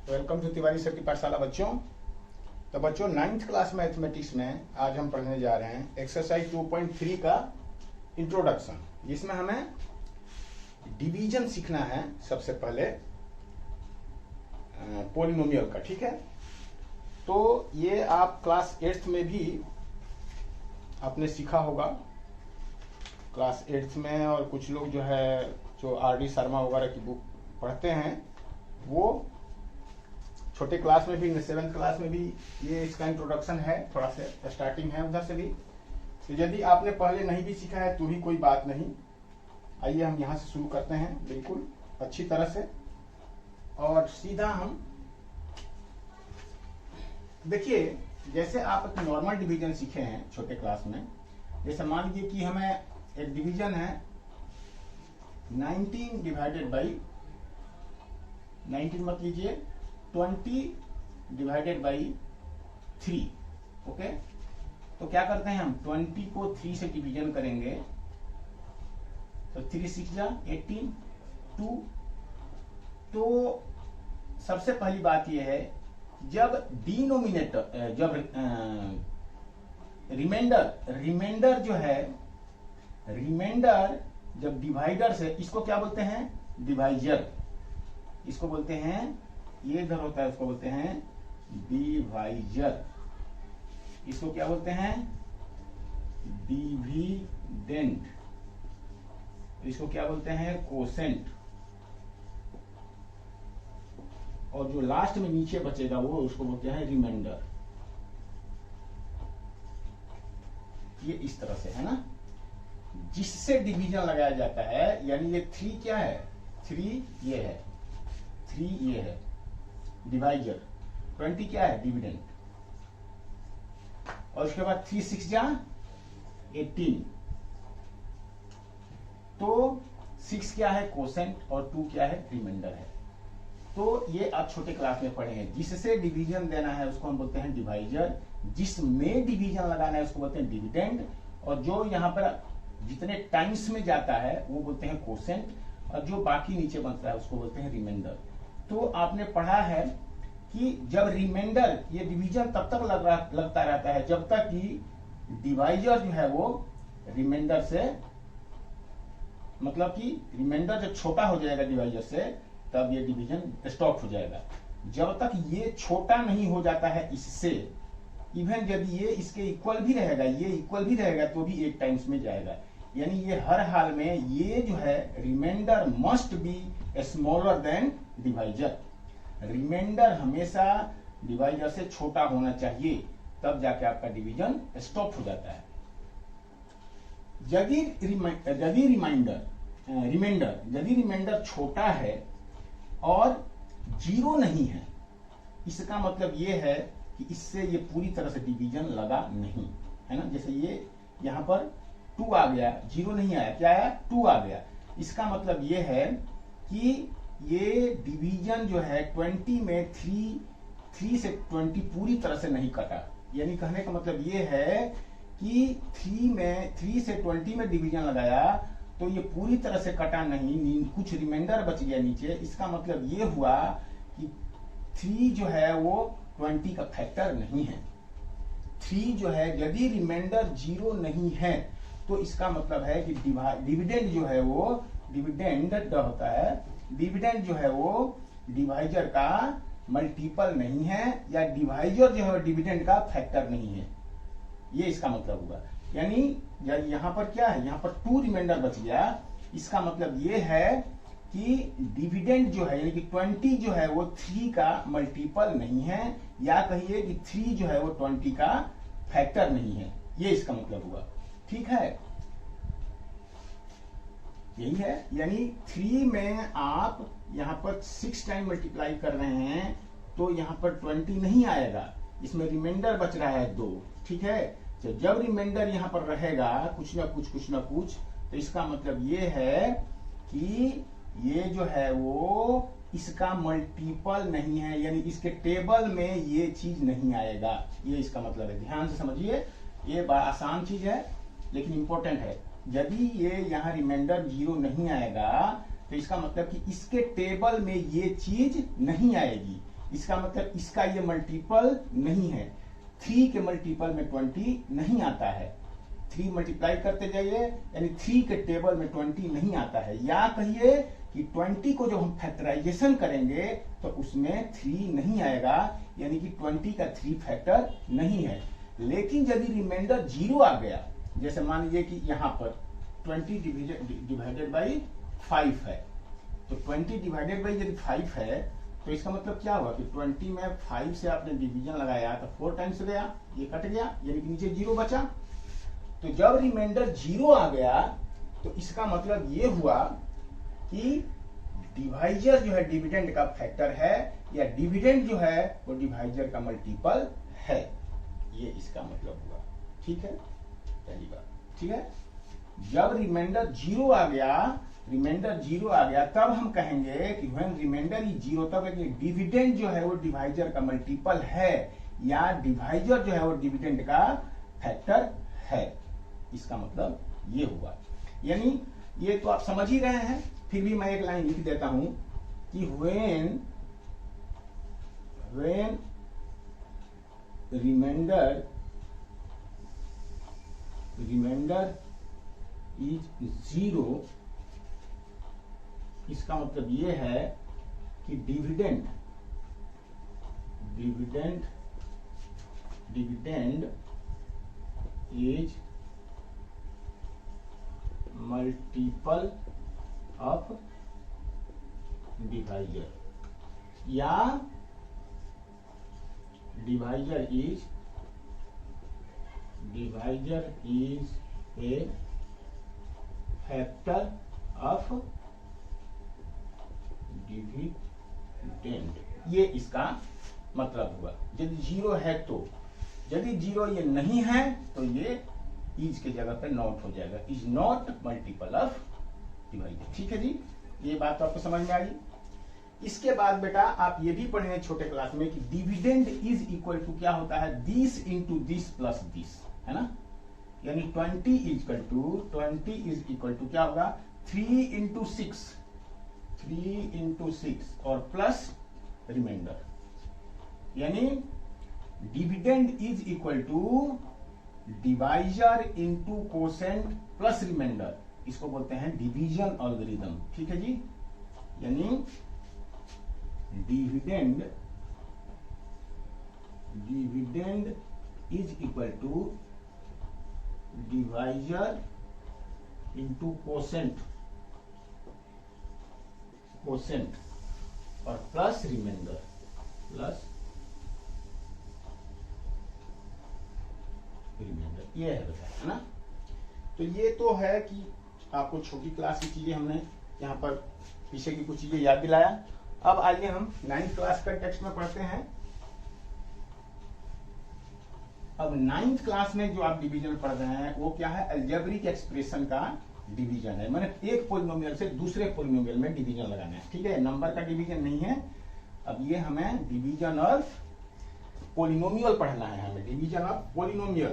Welcome to Tiwari sir की पाठशाला बच्चों। तो बच्चों 9th क्लास मैथमेटिक्स में आज हम पढ़ने जा रहे हैं एक्सरसाइज 2.3 का इंट्रोडक्शन, जिसमें हमें डिवीजन सीखना है सबसे पहले पॉलिनोमियल का। ठीक है, तो ये आप क्लास 8th में भी आपने सीखा होगा, क्लास 8th में। और कुछ लोग जो है जो आर.डी. शर्मा वगैरह की बुक पढ़ते हैं वो छोटे क्लास में भी, 7th क्लास में भी ये इसका इंट्रोडक्शन है, थोड़ा सा स्टार्टिंग है उधर से भी। तो यदि आपने पहले नहीं भी सीखा है तो भी कोई बात नहीं, आइए हम यहाँ से शुरू करते हैं बिल्कुल अच्छी तरह से। और सीधा हम देखिए, जैसे आप एक नॉर्मल डिवीजन सीखे हैं छोटे क्लास में। जैसे मान लीजिए कि हमें एक डिवीजन है 19 डिवाइडेड बाई 19 मत लीजिए 20 डिवाइडेड बाई 3। ओके, तो क्या करते हैं हम 20 को 3 से डिवीजन करेंगे तो 3 6 जा 18 2। तो सबसे पहली बात यह है, जब डिनोमिनेटर जब रिमाइंडर जो है, रिमाइंडर जब डिवाइडर से, इसको क्या बोलते हैं डिवाइजर, इसको बोलते हैं, ये इधर होता है उसको बोलते हैं डिवाइजर, इसको क्या बोलते हैं डिविडेंड, इसको क्या बोलते हैं कोसेंट, और जो लास्ट में नीचे बचेगा वो उसको बोलते हैं रिमाइंडर। ये इस तरह से है ना, जिससे डिवीजन लगाया जाता है। यानी ये 3 क्या है, 3 ये है, 3 ये है डिवाइजर, 20 क्या है डिविडेंड, और उसके बाद 3 6 जा 18। तो 6 क्या है कोसेंट और 2 क्या है रिमाइंडर है। तो ये आप छोटे क्लास में पढ़े हैं, जिससे डिवीजन देना है उसको हम बोलते हैं डिवाइजर, जिसमें डिवीजन लगाना है उसको बोलते हैं डिविडेंड, और जो यहाँ पर जितने टाइम्स में जाता है वो बोलते हैं कोसेंट, और जो बाकी नीचे बनता है उसको बोलते हैं रिमाइंडर। तो आपने पढ़ा है कि जब रिमाइंडर, ये डिवीजन तब तक लगता रहता है जब तक कि डिवाइजर जो है वो रिमाइंडर से, मतलब कि रिमाइंडर जब छोटा हो जाएगा डिवाइजर से तब ये डिवीजन स्टॉप हो जाएगा। जब तक ये छोटा नहीं हो जाता है इससे, इवन यदि ये इसके इक्वल भी रहेगा, ये इक्वल भी रहेगा तो भी 8 टाइम्स में जाएगा। यानी ये हर हाल में ये जो है remainder must be smaller than divisor, remainder हमेशा डिवाइजर से छोटा होना चाहिए, तब जाके आपका डिवीजन स्टॉप हो जाता है। यदि रिमाइंडर छोटा है और 0 नहीं है, इसका मतलब ये है कि इससे ये पूरी तरह से डिवीजन लगा नहीं है ना। जैसे ये यहाँ पर 2 आ गया, 0 नहीं आया, क्या आया 2 आ गया, इसका मतलब ये है कि ये डिवीजन जो है 20 में 3 से 20 पूरी तरह से नहीं कटा। यानी कहने का मतलब ये है कि 3 से 20 में डिवीजन लगाया तो ये पूरी तरह से कटा नहीं, कुछ रिमाइंडर बच गया नीचे। इसका मतलब ये हुआ कि 3 जो है वो 20 का फैक्टर नहीं है। 3 जो है, यदि रिमाइंडर 0 नहीं है तो इसका मतलब है कि डिविडेंड जो है वो, डिविडेंड होता है, डिविडेंड जो है वो डिवाइजर का मल्टीपल नहीं है, या डिवाइजर जो है डिविडेंड का फैक्टर नहीं है। ये इसका मतलब हुआ। यानी यहाँ पर क्या है, यहाँ पर 2 रिमाइंडर बच गया, इसका मतलब ये है कि डिविडेंड जो है यानी कि 20 जो है वो 3 का मल्टीपल नहीं है, या कहिए कि 3 जो है वो 20 का फैक्टर नहीं है। ये इसका मतलब हुआ, ठीक है, यही है। यानी 3 में आप यहाँ पर 6 टाइम मल्टीप्लाई कर रहे हैं तो यहाँ पर 20 नहीं आएगा, इसमें रिमाइंडर बच रहा है 2, ठीक है। तो जब रिमाइंडर यहाँ पर रहेगा कुछ ना कुछ, तो इसका मतलब ये है कि ये जो है वो इसका मल्टीपल नहीं है, यानी इसके टेबल में ये चीज नहीं आएगा। ये इसका मतलब है, ध्यान से समझिए, ये बड़ा आसान चीज है लेकिन इंपॉर्टेंट है। यदि ये यहाँ रिमाइंडर 0 नहीं आएगा तो इसका मतलब कि इसके टेबल में ये चीज नहीं आएगी। इसका मतलब इसका ये मल्टीपल नहीं है, 3 के मल्टीपल में 20 नहीं आता है। 3 मल्टीप्लाई करते जाइए, यानी 3 के टेबल में 20 नहीं आता है। या कहिए कि 20 को जो हम फैक्टराइजेशन करेंगे तो उसमें 3 नहीं आएगा, यानी कि 20 का 3 फैक्टर नहीं है। लेकिन यदि रिमाइंडर 0 आ गया, जैसे मान लीजिए कि यहाँ पर 20 डिवाइडेड बाई 5 है, तो 20 डिवाइडेड बाई यदि 5 है तो इसका मतलब क्या हुआ कि 20 में 5 से आपने डिवीजन लगाया तो 4 टाइम्स गया, ये कट गया, यानी कि नीचे 0 बचा। तो जब रिमाइंडर 0 आ गया तो इसका मतलब ये हुआ कि डिवाइजर जो है डिविडेंड का फैक्टर है, या डिविडेंड जो है वो डिवाइजर का मल्टीपल है। ये इसका मतलब हुआ। ठीक है, पहली बात। ठीक है, जब रिमाइंडर 0 आ गया तब हम कहेंगे कि व्हेन रिमाइंडर इज 0, तब डिविडेंड जो है वो डिवाइजर का मल्टीपल है, या डिवाइजर जो है वो डिविडेंड का फैक्टर है। इसका मतलब ये हुआ। यानी ये तो आप समझ ही रहे हैं, फिर भी मैं एक लाइन लिख देता हूं कि व्हेन रिमाइंडर इज 0, इसका मतलब ये है कि dividend is multiple of divisor, या divisor is a factor of dividend. ये इसका मतलब हुआ। यदि 0 है तो, यदि 0 ये नहीं है तो ये इज के जगह पे नॉट हो जाएगा, is not multiple of divisor. ठीक है जी, ये बात तो आपको समझ में आ गई। इसके बाद बेटा आप ये भी पढ़ेंगे छोटे क्लास में कि डिविडेंड इज इक्वल टू क्या होता है, this into this plus this, है ना। यानी 20 इज इक्वल टू क्या होगा, 3 इंटू 6 और प्लस रिमाइंडर। यानी dividend is equal to divisor into quotient plus remainder. इसको बोलते हैं डिवीजन एल्गोरिथम। ठीक है जी, यानी dividend is equal to divisor into quotient और प्लस रिमाइंडर, ये है बेटा, है ना। तो ये तो है कि आपको छोटी क्लास की चीजें हमने यहाँ पर पीछे की कुछ चीजें याद दिलाया। अब आइए हम 9th क्लास का टेक्स्ट में पढ़ते हैं। अब 9th क्लास में जो आप डिवीजन पढ़ रहे हैं वो क्या है, अलजेब्रिक एक्सप्रेशन का डिवीजन है। मैंने एक पॉलिनोमियल से दूसरे पॉलिनोमियल में डिवीजन लगाना है। ठीक है, नंबर का डिवीजन नहीं है। अब ये हमें डिवीजन ऑफ पॉलिनोमियल पढ़ना है, हमें डिवीजन ऑफ पॉलिनोमियल।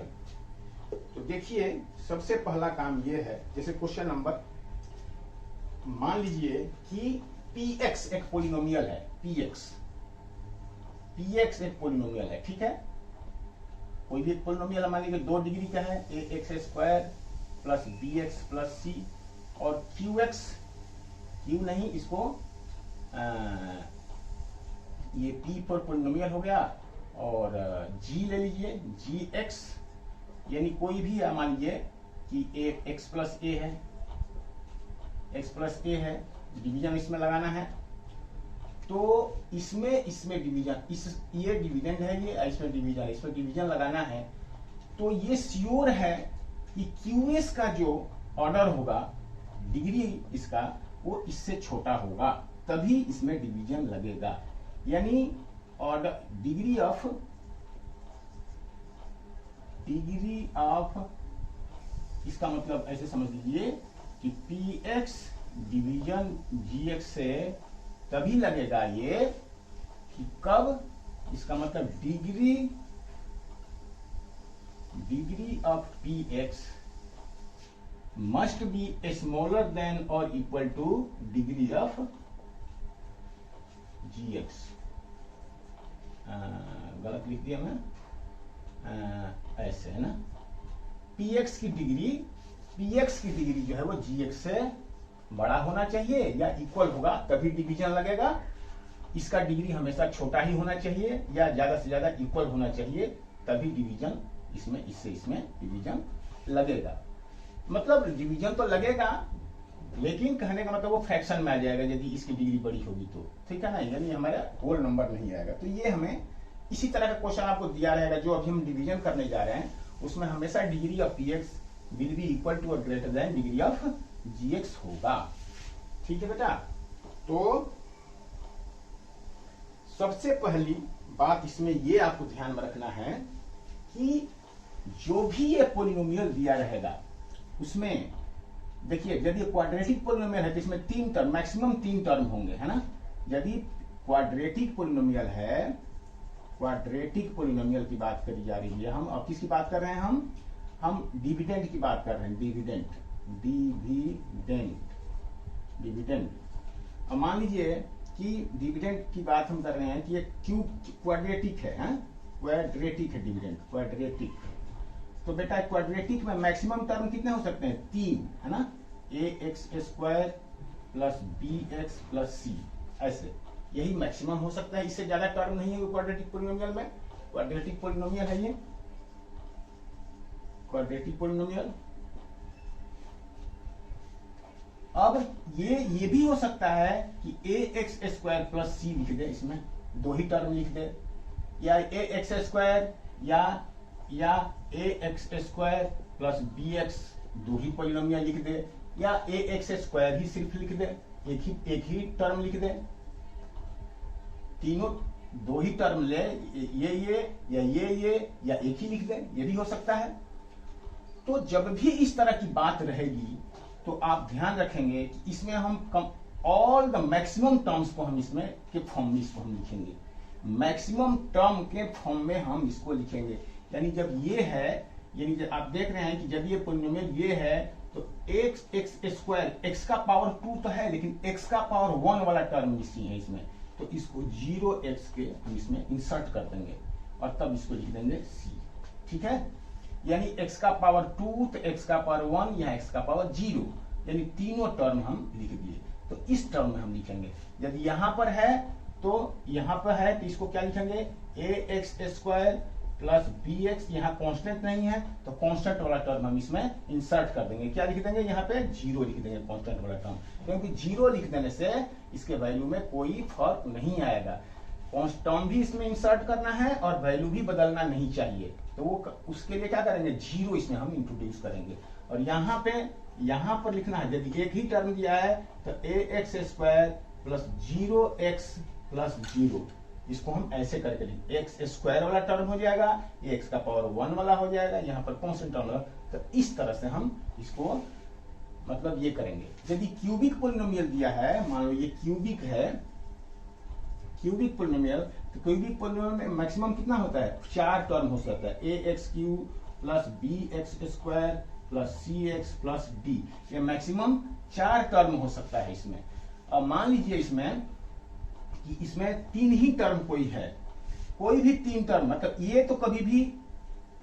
तो देखिए सबसे पहला काम ये है, जैसे क्वेश्चन नंबर, मान लीजिए कि px एक पॉलिनोमियल है, px एक पॉलिनोमियल है। ठीक है, कोई भी एक पॉलिनोमियल मान लीजिए 2 डिग्री का है, ax² plus bx plus c, और qx, q नहीं, इसको ये p पर पॉलिनोमियल हो गया, और g ले लीजिए, gx, यानी कोई भी मान लीजिए कि x प्लस a है, डिवीजन इसमें लगाना है। तो इसमें डिवीजन, ये डिविडेंड है, ये इसमें डिवीजन लगाना है। तो ये श्योर है कि QS का जो ऑर्डर होगा, डिग्री इसका, वो इससे छोटा होगा, तभी इसमें डिवीजन लगेगा। यानी ऑर्डर डिग्री ऑफ इसका मतलब ऐसे समझ लीजिए कि px डिवीजन gx से तभी लगेगा ये कि कब, इसका मतलब degree of px must be smaller than और equal to degree of gx। लिख दिया मैं ऐसे, है ना। px की डिग्री जो है वो gx से बड़ा होना चाहिए या इक्वल होगा तभी डिवीजन लगेगा। इसका डिग्री हमेशा छोटा ही होना चाहिए या ज्यादा से ज्यादा इक्वल होना चाहिए, तभी डिवीजन इसमें डिवीजन लगेगा। मतलब डिवीजन तो लगेगा, लेकिन कहने का मतलब वो फ्रैक्शन में आ जाएगा यदि इसकी डिग्री बड़ी होगी तो, ठीक है ना, यानी हमारा होल नंबर नहीं आएगा। तो ये हमें इसी तरह का क्वेश्चन आपको दिया रहेगा जो अभी हम डिवीजन करने जा रहे हैं, उसमें हमेशा degree of px will be equal to और greater than degree of gx होगा। ठीक है बेटा। तो सबसे पहली बात इसमें ये आपको ध्यान में रखना है कि जो भी ये पोलिनोमियल दिया रहेगा उसमें देखिए, यदि क्वाड्रेटिक पोलिनोमियल है तो इसमें 3 टर्म, मैक्सिमम 3 टर्म होंगे, है ना। यदि क्वाड्रेटिक पोलिनोमियल है, क्वाड्रेटिक पोलिनोमियल की बात करी जा रही है, हम अब किसकी बात कर रहे हैं, हम डिविडेंड की बात कर रहे हैं, डिविडेंड। अब मान लीजिए कि डिविडेंड की बात हम कर रहे हैं कि ये क्वाड्रेटिक है, क्वाड्रेटिक है डिविडेंड, क्वाड्रेटिक। तो बेटा क्वाड्रेटिक में मैक्सिमम टर्म कितने हो सकते हैं, 3, है ना, ax² plus bx plus c, ऐसे यही मैक्सिमम हो सकता है, इससे ज्यादा टर्म नहीं है क्वाड्रेटिक पोलिनोमियल में। क्वाड्रेटिक पोलिनोमियल है ये, क्वाड्रेटिक पोलिनोमियल। अब ये भी हो सकता है कि ax² प्लस c लिख दे, इसमें 2 ही टर्म लिख दे, या ax² या ax² प्लस bx 2 ही पोलिनोमियल लिख दे, या ax² ही सिर्फ लिख दे, एक ही टर्म लिख दे, तीनों 2 ही टर्म ले, ये या एक ही लिख दे, ये भी हो सकता है। तो जब भी इस तरह की बात रहेगी तो आप ध्यान रखेंगे कि इसमें हम ऑल द मैक्सिमम टर्म्स को हम इसमें के फॉर्म में इसको हम लिखेंगे, मैक्सिमम टर्म के फॉर्म में हम इसको लिखेंगे। यानी जब ये है, यानी जब आप देख रहे हैं कि जब ये पोलिनोमियल ये है तो x² x का पावर 2 तो है, लेकिन x का पावर 1 वाला टर्म मिसिंग है इसमें, तो इसको 0x के हम इसमें इंसर्ट कर देंगे और तब इसको लिख देंगे c। ठीक है, यानी x का पावर 2 तो x का पावर 1 या x का पावर 0, यानी तीनों टर्म हम लिख दिए। तो इस टर्म में हम लिखेंगे, यदि यहां पर है तो इसको क्या लिखेंगे, ax² प्लस bx, यहाँ कांस्टेंट नहीं है तो कांस्टेंट वाला टर्म हम इसमें इंसर्ट कर देंगे। क्या लिख देंगे, यहाँ पे 0 लिख देंगे कांस्टेंट वाला टर्म, क्योंकि 0 लिख देने से इसके वैल्यू में कोई फर्क नहीं आएगा। टर्म भी इसमें इंसर्ट करना है और वैल्यू भी बदलना नहीं चाहिए, तो वो उसके लिए क्या करेंगे, 0 इसमें हम इंट्रोड्यूस करेंगे। और यहाँ पर लिखना है, यदि एक ही टर्म दिया है तो ax² प्लस 0x प्लस 0, इसको हम ऐसे करके लिखेंगे, x² वाला टर्म हो जाएगा, x का पावर 1 वाला हो जाएगा, यहाँ पर कांस्टेंट टर्म होगा। तो इस तरह से हम इसको मतलब ये करेंगे। यदि क्यूबिक पोलिनोमियल दिया है, मान लो ये क्यूबिक है, क्यूबिक पोलिनोमियल, तो क्यूबिक पोलिनोमियल में मैक्सिमम कितना होता है, 4 टर्म हो सकता है, ax³ plus bx² plus cx plus d, ये मैक्सिमम 4 टर्म हो सकता है इसमें। अब मान लीजिए इसमें 3 ही टर्म कोई है, कोई भी 3 टर्म, मतलब ये तो कभी भी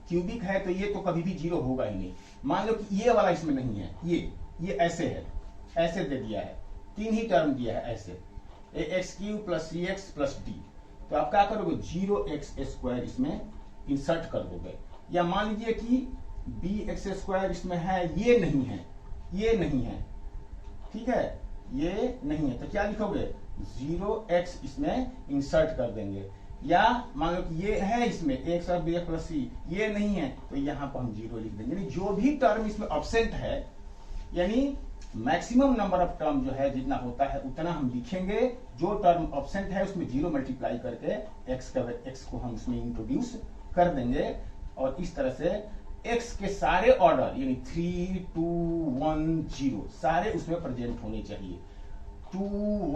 क्यूबिक है तो ये तो कभी भी 0 होगा ही नहीं। मान लो कि ये वाला इसमें नहीं है, ये ऐसे है, ऐसे दे दिया है, 3 ही टर्म दिया है ऐसे, ax³ plus cx plus d, तो आप क्या करोगे, 0x² इसमें इंसर्ट कर दोगे। या मान लीजिए कि bx² इसमें है, ये नहीं है, ठीक है, ये नहीं है, तो क्या लिखोगे, 0x इसमें इंसर्ट कर देंगे। या मान लो कि ये है इसमें x और bx प्लस c, ये नहीं है तो यहाँ पर हम 0 लिख देंगे। यानी जो भी टर्म इसमें एब्सेंट है, यानी मैक्सिमम नंबर ऑफ टर्म जो है जितना होता है उतना हम लिखेंगे, जो टर्म एब्सेंट है उसमें 0 मल्टीप्लाई करके x को हम इसमें इंट्रोड्यूस कर देंगे। और इस तरह से x के सारे ऑर्डर यानी 3, 2, 1, 0 सारे उसमें प्रेजेंट होने चाहिए, 2,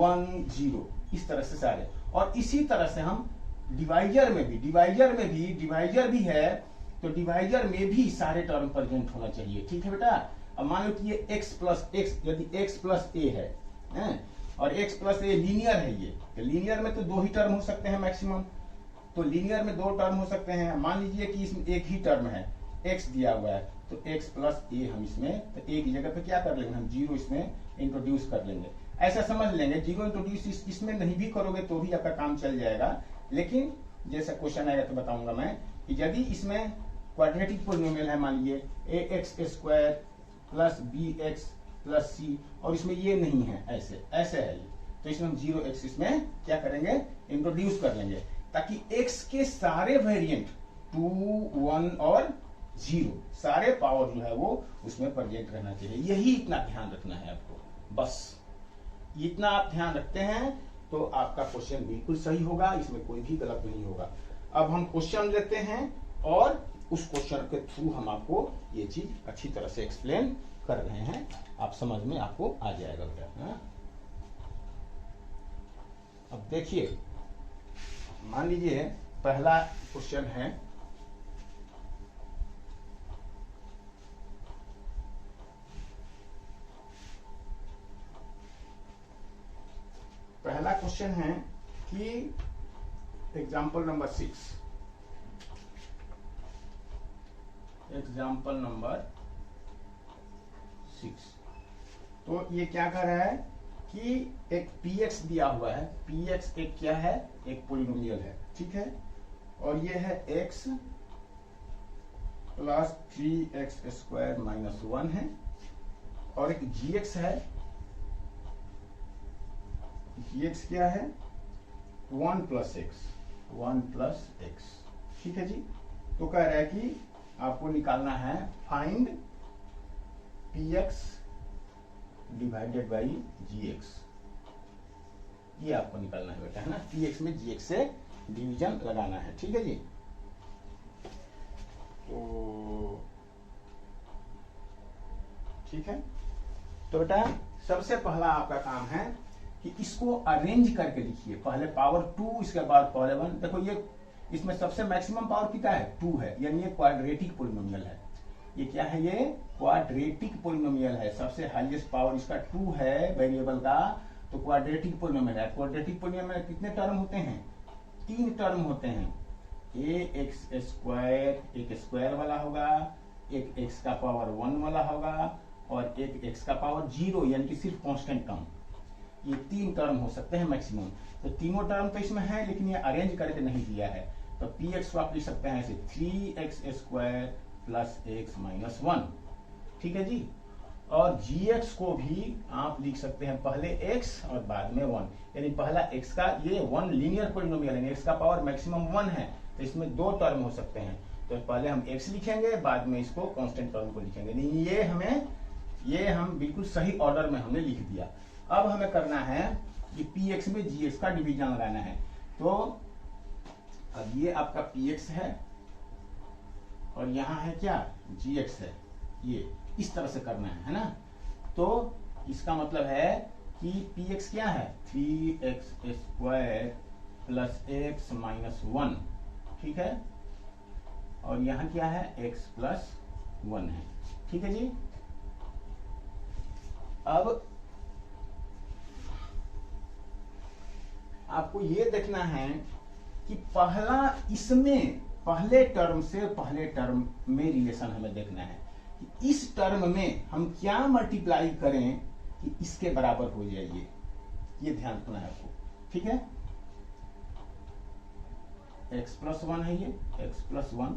1, 0 इस तरह से सारे। और इसी तरह से हम डिवाइजर में भी डिवाइजर भी है तो डिवाइजर में भी सारे टर्म प्रेजेंट होना चाहिए। ठीक है बेटा। अब मान लो कि ये x प्लस x, यदि x प्लस a है और x प्लस a लीनियर है, ये लीनियर में तो 2 ही टर्म हो सकते हैं मैक्सिमम, तो लीनियर में दो टर्म हो सकते हैं। मान लीजिए कि इसमें एक ही टर्म है, x दिया हुआ है, तो x प्लस ए हम इसमें, तो a की जगह पे क्या कर लेंगे हम, जीरो इसमें इंट्रोड्यूस कर लेंगे। ऐसा समझ लेंगे, जीरो इंट्रोड्यूस इसमें नहीं भी करोगे तो भी आपका काम चल जाएगा। लेकिन जैसा क्वेश्चन आएगा तो बताऊंगा मैं कि यदि इसमें क्वाड्रेटिक पॉलिनोमियल है, मान लीजिए ax square plus bx plus c, और इसमें ये नहीं है, ऐसे ऐसे है ये, तो इसमें हम 0x इसमें क्या करेंगे, इंट्रोड्यूस कर लेंगे, ताकि x के सारे वेरिएंट 2, 1 और 0 सारे पावर जो है वो उसमें प्रेजेंट रहना चाहिए। यही इतना ध्यान रखना है आपको, बस इतना आप ध्यान रखते हैं तो आपका क्वेश्चन बिल्कुल सही होगा, इसमें कोई भी गलत नहीं होगा। अब हम क्वेश्चन लेते हैं और उस क्वेश्चन के थ्रू हम आपको ये चीज अच्छी तरह से एक्सप्लेन कर रहे हैं, आप समझ में आपको आ जाएगा बेटा। अब देखिए, मान लीजिए पहला क्वेश्चन है, पहला क्वेश्चन है कि एग्जाम्पल नंबर 6, एग्जाम्पल नंबर 6, तो ये क्या कर रहा है कि एक px दिया हुआ है, px एक क्या है, एक पॉलिनोमियल है, ठीक है, और ये है x plus 3x square minus 1 है, और एक gx है, gx क्या है, 1 प्लस x, ठीक है जी। तो कह रहा है कि आपको निकालना है find px divided by gx, ये आपको निकालना है बेटा, है ना, px में gx से डिवीजन लगाना है, ठीक है जी। तो ठीक है, तो बेटा सबसे पहला आपका काम है कि इसको अरेंज करके लिखिए, पहले पावर 2, इसके बाद पावर 1। देखो ये इसमें सबसे मैक्सिमम पावर कितना है, 2 है, यानी ये क्वाड्रेटिक पॉलिनोमियल है। ये क्या है, ये क्वाड्रेटिक पॉलिनोमियल है, सबसे हाईएस्ट पावर इसका 2 है वेरिएबल का, तो क्वाड्रेटिक पॉलिनोमियल है। क्वाड्रेटिक पॉलिनोमियल में कितने टर्म होते हैं, 3 टर्म होते हैं, ax स्क्वायर एक स्क्वायर वाला होगा, एक x का पावर 1 वाला होगा, और एक x का पावर 0 यानी कि सिर्फ कांस्टेंट टर्म। ये 3 टर्म हो सकते हैं मैक्सिमम, तो तीनों टर्म तो इसमें है, लेकिन ये अरेंज करके नहीं दिया है, तो px को आप लिख सकते हैं ऐसे 3x square plus x minus 1, ठीक है जी। और gx को भी आप लिख सकते हैं पहले x और बाद में 1, यानी पहला x का, ये 1 लीनियर पॉलिनोमियल है, x का पावर मैक्सिमम 1 है, तो इसमें 2 टर्म हो सकते हैं, तो पहले हम x लिखेंगे, बाद में इसको कांस्टेंट टर्म को लिखेंगे। नहीं, ये हम बिल्कुल सही ऑर्डर में हमने लिख दिया। अब हमें करना है कि px में gx का डिवीजन लगाना है, तो अब ये आपका px है और यहाँ है क्या, gx है, ये इस तरह से करना है ना। तो इसका मतलब है कि px क्या है, 3x square plus x minus 1, ठीक है, और यहाँ क्या है, x प्लस 1 है, ठीक है जी। अब आपको ये देखना है कि पहला, इसमें पहले टर्म से पहले टर्म में रिलेशन हमें देखना है कि इस टर्म में हम क्या मल्टीप्लाई करें कि इसके बराबर हो जाए, ये ध्यान रखना है आपको, ठीक है। x प्लस 1 है, ये x प्लस 1,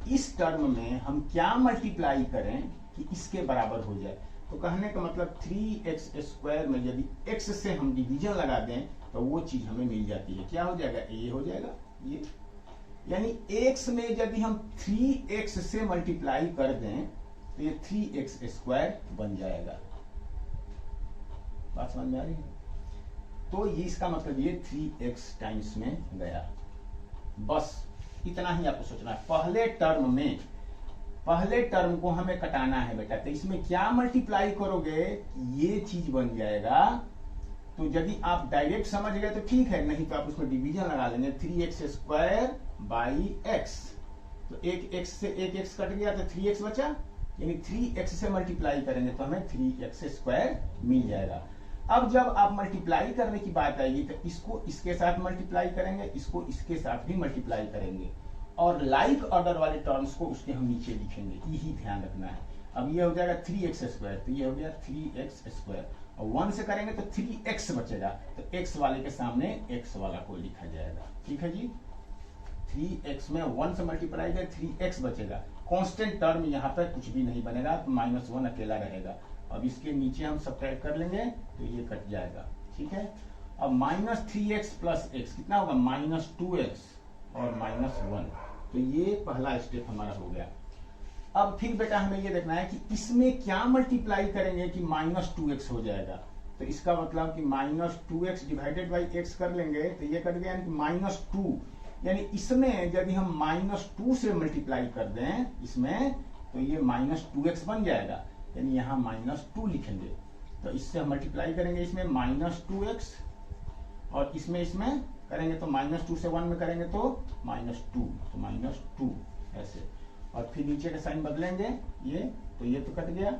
इस टर्म में हम क्या मल्टीप्लाई करें कि इसके बराबर हो जाए। तो कहने का मतलब 3x स्क्वायर में यदि x से हम डिवीजन लगा दें तो वो चीज हमें मिल जाती है, क्या हो जाएगा, ये हो जाएगा, ये यानी x में यदि हम 3x से मल्टीप्लाई कर दें तो ये 3x स्क्वायर बन जाएगा। बात समझ में आ रही है? तो ये इसका मतलब ये 3x टाइम्स में गया, बस इतना ही आपको सोचना है। पहले टर्म को हमें कटाना है बेटा, तो इसमें क्या मल्टीप्लाई करोगे ये चीज बन जाएगा। तो यदि आप डायरेक्ट समझ गए तो ठीक है, नहीं तो आप उसमें डिवीजन लगा लेंगे, 3x स्क्वायर बाई x, तो एक x से एक x कट गया तो 3x बचा, यानी 3x से मल्टीप्लाई करेंगे तो हमें 3x स्क्वायर मिल जाएगा। अब जब आप मल्टीप्लाई करने की बात आएगी तो इसको इसके साथ मल्टीप्लाई करेंगे, इसको इसके साथ भी मल्टीप्लाई करेंगे, और लाइक ऑर्डर वाले टर्म्स को उसके हम नीचे लिखेंगे, यही ध्यान रखना है। अब ये हो जाएगा 3x², तो ये हो गया 3x², और 1 से करेंगे तो 3x बचेगा, तो x वाले के सामने x वाला को लिखा जाएगा। ठीक है जी, 3x में 1 से मल्टीप्लाई करें 3x बचेगा, कांस्टेंट टर्म यहाँ पर कुछ भी नहीं बनेगा, तो -1 अकेला रहेगा। अब इसके नीचे हम सब्ट्रैक्ट कर लेंगे तो ये कट जाएगा। ठीक है, अब -3x + x कितना होगा, -2x और -1, तो ये पहला स्टेप हमारा हो गया। अब फिर बेटा हमें ये देखना है कि इसमें क्या मल्टीप्लाई करेंगे कि -2x हो जाएगा, तो इसका मतलब कि -2x डिवाइडेड बाई x कर लेंगे तो ये कट गया, -2, यानी इसमें यदि हम -2 से मल्टीप्लाई कर दें इसमें, तो ये -2x बन जाएगा, यानी यहाँ -2 लिखेंगे, तो इससे हम मल्टीप्लाई करेंगे इसमें -2x, और इसमें करेंगे तो -2 से 1 में करेंगे तो -2, तो -2 ऐसे, और फिर नीचे का साइन बदलेंगे ये, तो ये तो कट गया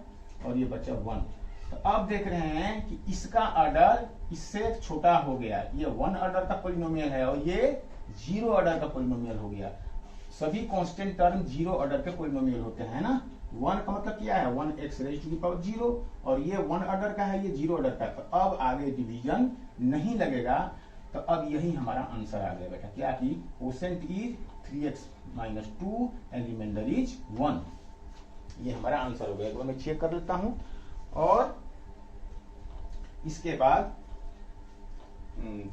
और ये बचा 1। तो अब देख रहे हैं कि इसका ऑर्डर इससे छोटा हो गया, ये 1 ऑर्डर का पॉलिनोमियल है और ये 0 ऑर्डर का पॉलिनोमियल हो गया। सभी कांस्टेंट टर्म 0 ऑर्डर के पॉलिनोमियल होते हैं ना। 1 का मतलब क्या है, 1x⁻0, और ये 1 ऑर्डर का है, ये 0 ऑर्डर का है, तो अब आगे डिवीजन नहीं लगेगा। तो अब यही हमारा आंसर आ गया बेटा, क्या कि quotient is 3x-2 and remainder is 1, ये हमारा आंसर हो गया। तो मैं चेक कर लेता हूं, और इसके बाद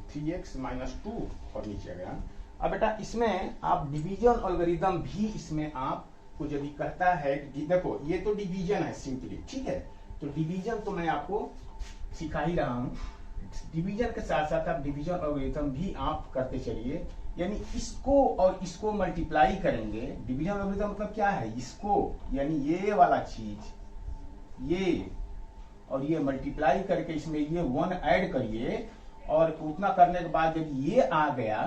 3x-2 और नीचे गया। अब बेटा इसमें आप डिवीजन एल्गोरिथम भी इसमें आपको जब कहता है कि देखो ये तो डिवीजन है सिंपली, ठीक है, तो डिवीजन तो मैं आपको सिखा ही रहा हूं, डिवीजन के साथ साथ आप डिवीजन एल्गोरिथम भी आप करते चलिए, यानी इसको और इसको मल्टीप्लाई करेंगे। डिवीजन एल्गोरिथम मतलब क्या है, इसको यानी ये वाला चीज ये और ये मल्टीप्लाई करके इसमें ये 1 ऐड करिए, और उतना करने के बाद जब ये आ गया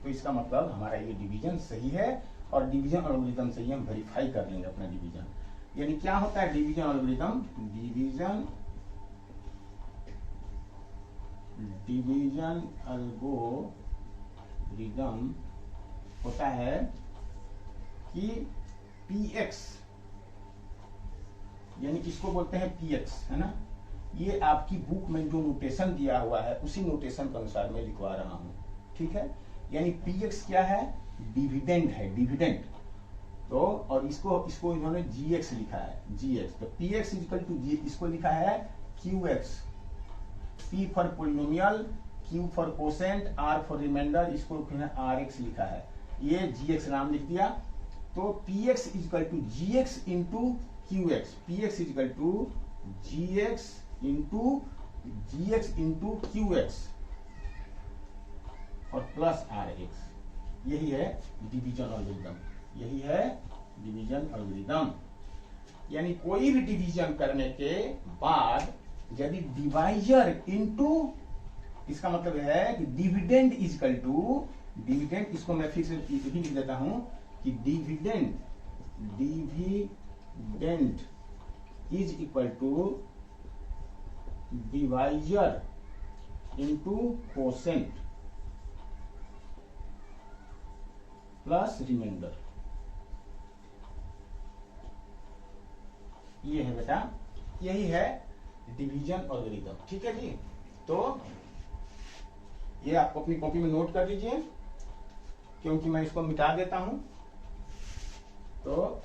तो इसका मतलब हमारा ये डिवीजन सही है, और डिवीजन एल्गोरिथम से ही हम वेरीफाई कर लेंगे अपना डिवीजन। यानी क्या होता है डिवीजन एल्गोरिथम, डिवीजन एल्गोरिथम होता है कि px, यानी इसको बोलते हैं px, है ना, ये आपकी बुक में जो नोटेशन दिया हुआ है उसी नोटेशन के अनुसार मैं लिखवा रहा हूं, ठीक है। यानी px क्या है, डिविडेंड है, डिविडेंड, तो और इसको इन्होंने gx लिखा है, gx, तो px = g, इसको लिखा है qx, p for polynomial, q for quotient, r for remainder, इसको rx लिखा है, ये gx नाम लिख दिया। तो px = gx into qx, px = gx into qx और प्लस rx, यही है डिवीजन एल्गोरिथम, यही है डिवीजन एल्गोरिथम। यानी कोई भी डिवीजन करने के बाद यदि डिवाइजर इनटू, इसका मतलब है कि डिविडेंड = डिविडेंड, इसको मैं फिर से लिख देता हूं कि dividend = divisor into quotient plus remainder, ये है बेटा, यही है डिवीजन एल्गोरिथम, ठीक है जी। तो ये आपको अपनी कॉपी में नोट कर लीजिए, क्योंकि मैं इसको मिटा देता हूं, तो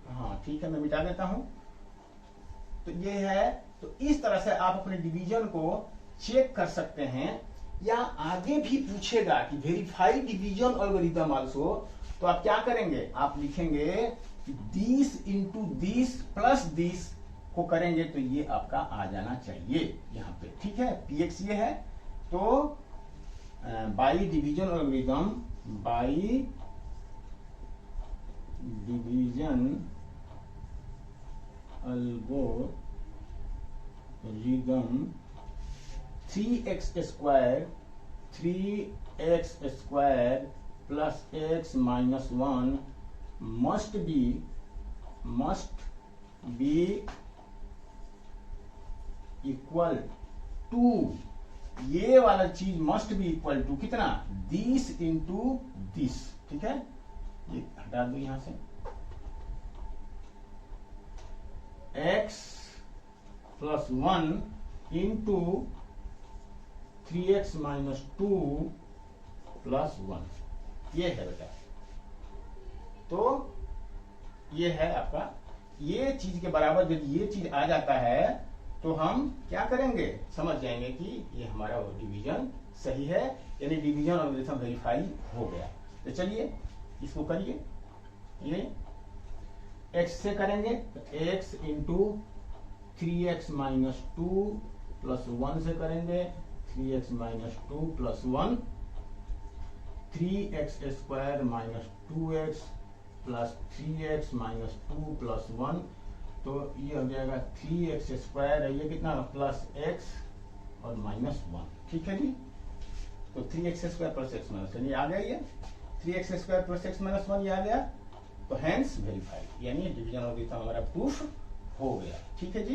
हाँ ठीक है, मैं मिटा देता हूं। तो ये है, तो इस तरह से आप अपने डिवीजन को चेक कर सकते हैं, या आगे भी पूछेगा कि वेरीफाई डिवीजन एल्गोरिथम आल्सो, तो आप क्या करेंगे, आप लिखेंगे कि this into this plus this को करेंगे तो ये आपका आ जाना चाहिए यहाँ पे, ठीक है। px ये है, तो by division algorithm, by division algorithm 3x² plus x minus 1 must be equal to, ये वाला चीज मस्ट बी इक्वल टू कितना, दिस इंटू दिस, ठीक है। ये हटा दो यहां से, x plus 1 into 3x minus 2 plus 1, ये है बेटा। तो ये है आपका, ये चीज के बराबर यदि ये चीज आ जाता है तो हम क्या करेंगे, समझ जाएंगे कि ये हमारा डिवीजन सही है, यानी डिवीजन एल्गोरिथम वेरीफाई हो गया। तो चलिए इसको करिए, ये x से करेंगे तो x into 3x minus 2 plus 1 से करेंगे 3x minus 2 plus 1, 3x square minus 2x plus 3x minus 2 plus 1, तो ये हो जाएगा 3x स्क्वायर है, ये कितना प्लस x और माइनस 1, ठीक है जी। तो 3x square plus x minus 1 ये आ गया, ये 3x square plus x minus 1 ये आ गया, तो हैंस वेरीफाइड, यानी डिवीजन एल्गोरिथम हमारा प्रूफ हो गया, ठीक है जी।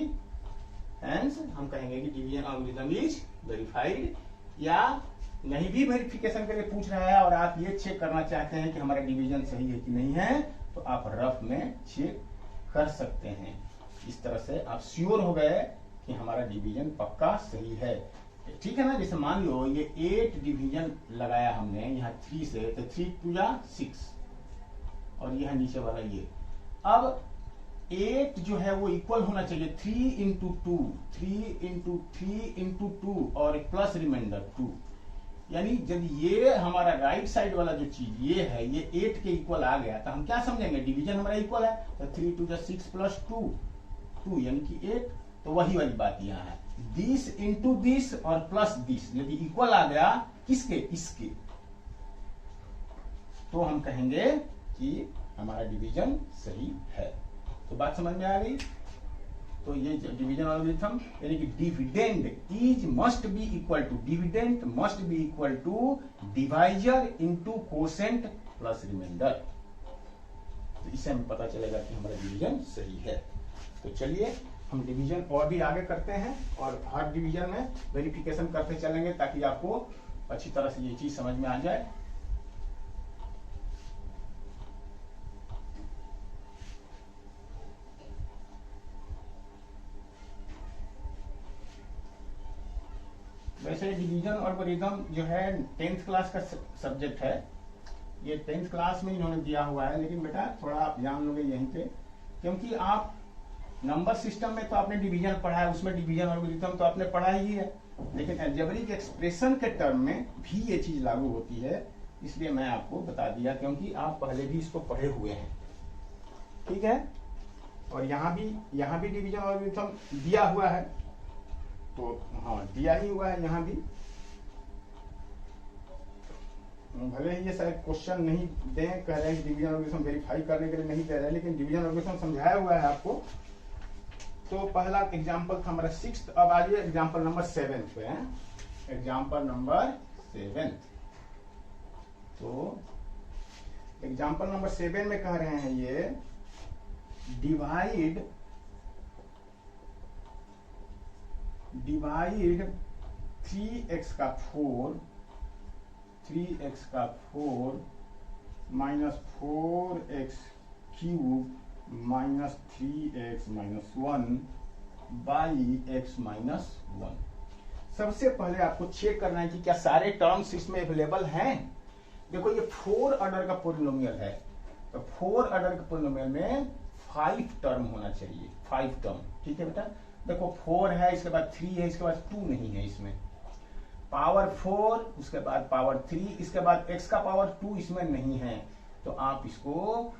हैंस हम कहेंगे कि डिवीजन एल्गोरिथम इज वेरीफाइड, या नहीं भी वेरिफिकेशन के लिए पूछ रहा है और आप ये चेक करना चाहते हैं कि हमारा डिवीजन सही है कि नहीं है, तो आप रफ में चेक कर सकते हैं। इस तरह से आप श्योर हो गए कि हमारा डिवीजन पक्का सही है, ठीक है ना। जैसे मान लो ये 8 डिवीजन लगाया हमने यहाँ 3 से, तो 3 2 जा 6 और यह नीचे वाला ये, अब 8 जो है वो इक्वल होना चाहिए 3 इंटू 2, 3 इंटू 3 इंटू 2 और प्लस रिमाइंडर 2, यानी जब ये हमारा राइट साइड वाला जो चीज ये है ये 8 के इक्वल आ गया तो हम क्या समझेंगे, डिवीजन हमारा इक्वल है, तो 3 2 6 प्लस 2 2 यानी कि 8, तो वही वाली बात यहाँ है, दिस इंटू दिस और प्लस दिस यदि इक्वल आ गया किसके, इसके, तो हम कहेंगे कि हमारा डिवीजन सही है। तो बात समझ में आ गई। तो ये डिवीजन एल्गोरिथम यानी कि dividend is must be equal to, dividend must be equal to divisor into quotient plus remainder, तो इससे हमें पता चलेगा कि हमारा डिवीजन सही है। तो चलिए हम डिवीजन और भी आगे करते हैं और हर डिवीजन में वेरिफिकेशन करते चलेंगे ताकि आपको अच्छी तरह से ये चीज समझ में आ जाए। वैसे डिवीजन एल्गोरिथम जो है 10th क्लास का सब्जेक्ट है, ये 10th क्लास में इन्होंने दिया हुआ है, लेकिन बेटा थोड़ा आप जान लोगे यहीं पे, क्योंकि आप नंबर सिस्टम में तो आपने डिवीजन पढ़ा है, उसमें डिवीजन एल्गोरिथम तो आपने पढ़ा ही है, लेकिन अलजेब्रिक एक्सप्रेशन के टर्म में भी ये चीज लागू होती है, इसलिए मैं आपको बता दिया क्योंकि आप पहले भी इसको पढ़े हुए हैं, ठीक है। और यहाँ भी डिवीजन एल्गोरिथम दिया हुआ है, तो हाँ दिया ही हुआ है यहाँ भी, भले ही ये शायद क्वेश्चन नहीं दें, कह रहे हैं कि डिवीजन एल्गोरिथम वेरीफाई करने के लिए नहीं दे रहे हैं, लेकिन डिवीजन एल्गोरिथम समझाया हुआ है आपको। तो पहला एग्जांपल था हमारा 6th, अब आइए एग्जांपल नंबर 7 पे हैं, एग्जांपल नंबर 7। तो एग्जांपल नंबर 7 में कह रहे हैं ये डिवाइड 3x का 4 minus 4x cube minus 3x minus 1 by x minus 1। सबसे पहले आपको चेक करना है कि क्या सारे टर्म्स इसमें अवेलेबल हैं। देखो ये 4 ऑर्डर का पोलिनोमियल है, तो 4 ऑर्डर के पोलिनोमियल में 5 टर्म होना चाहिए, 5 टर्म, ठीक है बेटा। देखो 4 है, इसके बाद 3 है, इसके बाद 2 नहीं है, इसमें पावर 4, उसके बाद पावर 3, इसके बाद x का पावर 2 इसमें नहीं है, तो आप इसको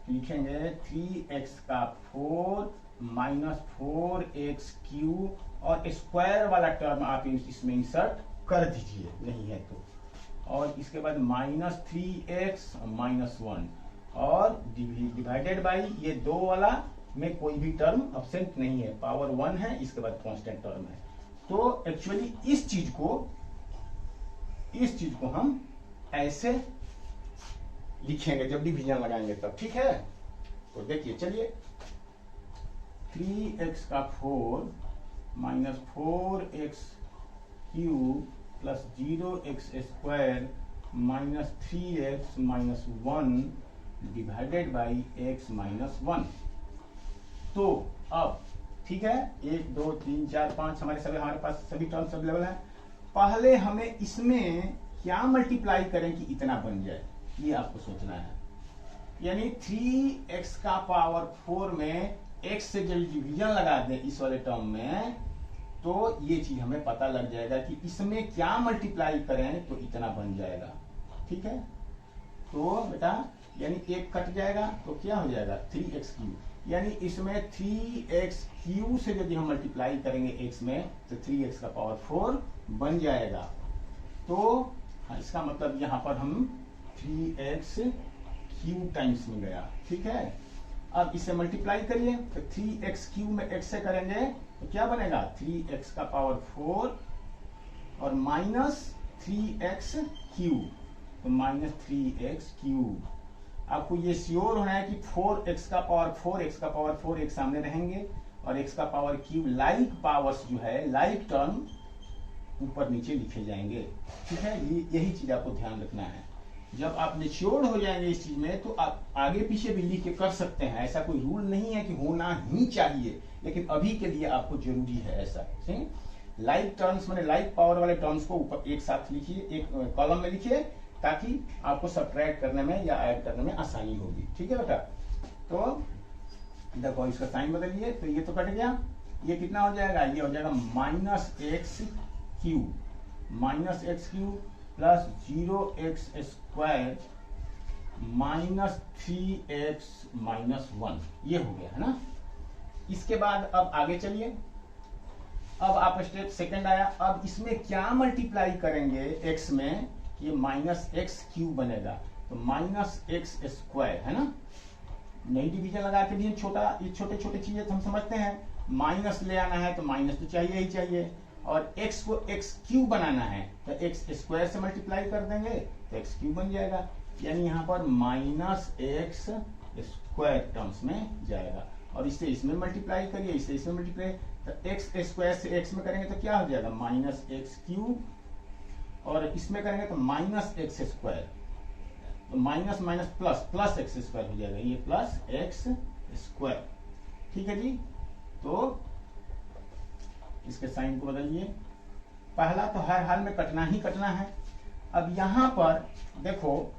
लिखेंगे 3x का 4 माइनस 4x क्यूब, और स्क्वायर वाला टर्म आप इसमें इंसर्ट कर दीजिए, नहीं है तो, और इसके बाद माइनस 3x माइनस 1 और डिवाइडेड बाई ये 2 वाला में कोई भी टर्म अब्सेंट नहीं है, पावर 1 है, इसके बाद कांस्टेंट टर्म है। तो एक्चुअली इस चीज को हम ऐसे लिखेंगे जब डिवीजन लगाएंगे तब, ठीक है। तो देखिए चलिए 3x का 4 minus 4x cube plus 0x square minus 3x minus 1 divided by x minus 1। तो अब ठीक है, 1 2 3 4 5 हमारे पास सभी टर्म्स अवेलेबल है। पहले हमें इसमें क्या मल्टीप्लाई करें कि इतना बन जाए, ये आपको सोचना है। यानी 3x का पावर 4 में x से जब डिवीजन लगा दें इस वाले टर्म में, तो ये चीज हमें पता लग जाएगा कि इसमें क्या मल्टीप्लाई करें तो इतना बन जाएगा। ठीक है, तो बेटा यानी एक कट जाएगा तो क्या हो जाएगा 3x क्यूब, यानी इसमें 3x क्यूब से यदि हम मल्टीप्लाई करेंगे x में तो 3x का पावर 4 बन जाएगा। तो हाँ, इसका मतलब यहाँ पर हम 3x क्यूब टाइम्स में गया। ठीक है, अब इसे मल्टीप्लाई करिए तो 3x क्यूब में x से करेंगे तो क्या बनेगा 3x का पावर 4 और माइनस 3x क्यूब, तो माइनस 3x क्यूब। आपको ये श्योर होना है कि 4x का पावर 4 एक सामने रहेंगे और x का पावर क्यूब लाइक पावर्स जो है, लाइक टर्म ऊपर नीचे लिखे जाएंगे। ठीक है, यही चीज आपको ध्यान रखना है। जब आप मेच्योर हो जाएंगे इस चीज में तो आप आगे पीछे भी लिख के कर सकते हैं, ऐसा कोई रूल नहीं है कि होना ही चाहिए, लेकिन अभी के लिए आपको जरूरी है ऐसा। लाइक टर्म्स माने लाइक पावर वाले टर्म्स को ऊपर एक साथ लिखिए, एक कॉलम में लिखिए, ताकि आपको सब्ट्रैक्ट करने में या ऐड करने में आसानी होगी। ठीक है बेटा, तो देखो इसका साइन बदलिए, तो ये तो कट गया, ये कितना हो जाएगा, ये हो जाएगा minus x cube plus 0x square minus 3x minus 1, ये हो गया है ना। इसके बाद अब आगे चलिए, अब आप स्टेप सेकंड आया। अब इसमें क्या मल्टीप्लाई करेंगे x में, ये माइनस एक्स क्यूब बनेगा, तो माइनस एक्स स्क्वायर है ना। नई डिवीजन लगा के भी छोटा, ये छोटे छोटे चीजें तो हम समझते हैं, माइनस ले आना है तो माइनस तो चाहिए ही चाहिए, और x को x क्यूब बनाना है तो x स्क्वायर से मल्टीप्लाई कर देंगे तो x क्यूब बन जाएगा। यानी यहाँ पर माइनस एक्स स्क्वायर टर्म्स में जाएगा, और इससे इसमें मल्टीप्लाई करिए, इससे इसमें मल्टीप्लाई, तो एक्स स्क्वायर से x में करेंगे तो क्या हो जाएगा माइनस एक्स क्यूब, और इसमें करेंगे तो माइनस एक्स स्क्वायर, तो minus minus plus plus x square हो जाएगा, ये प्लस एक्स स्क्वायर। ठीक है जी, तो इसके साइन को बदलिए। पहला तो हर हाल में कटना ही कटना है। अब यहां पर देखो,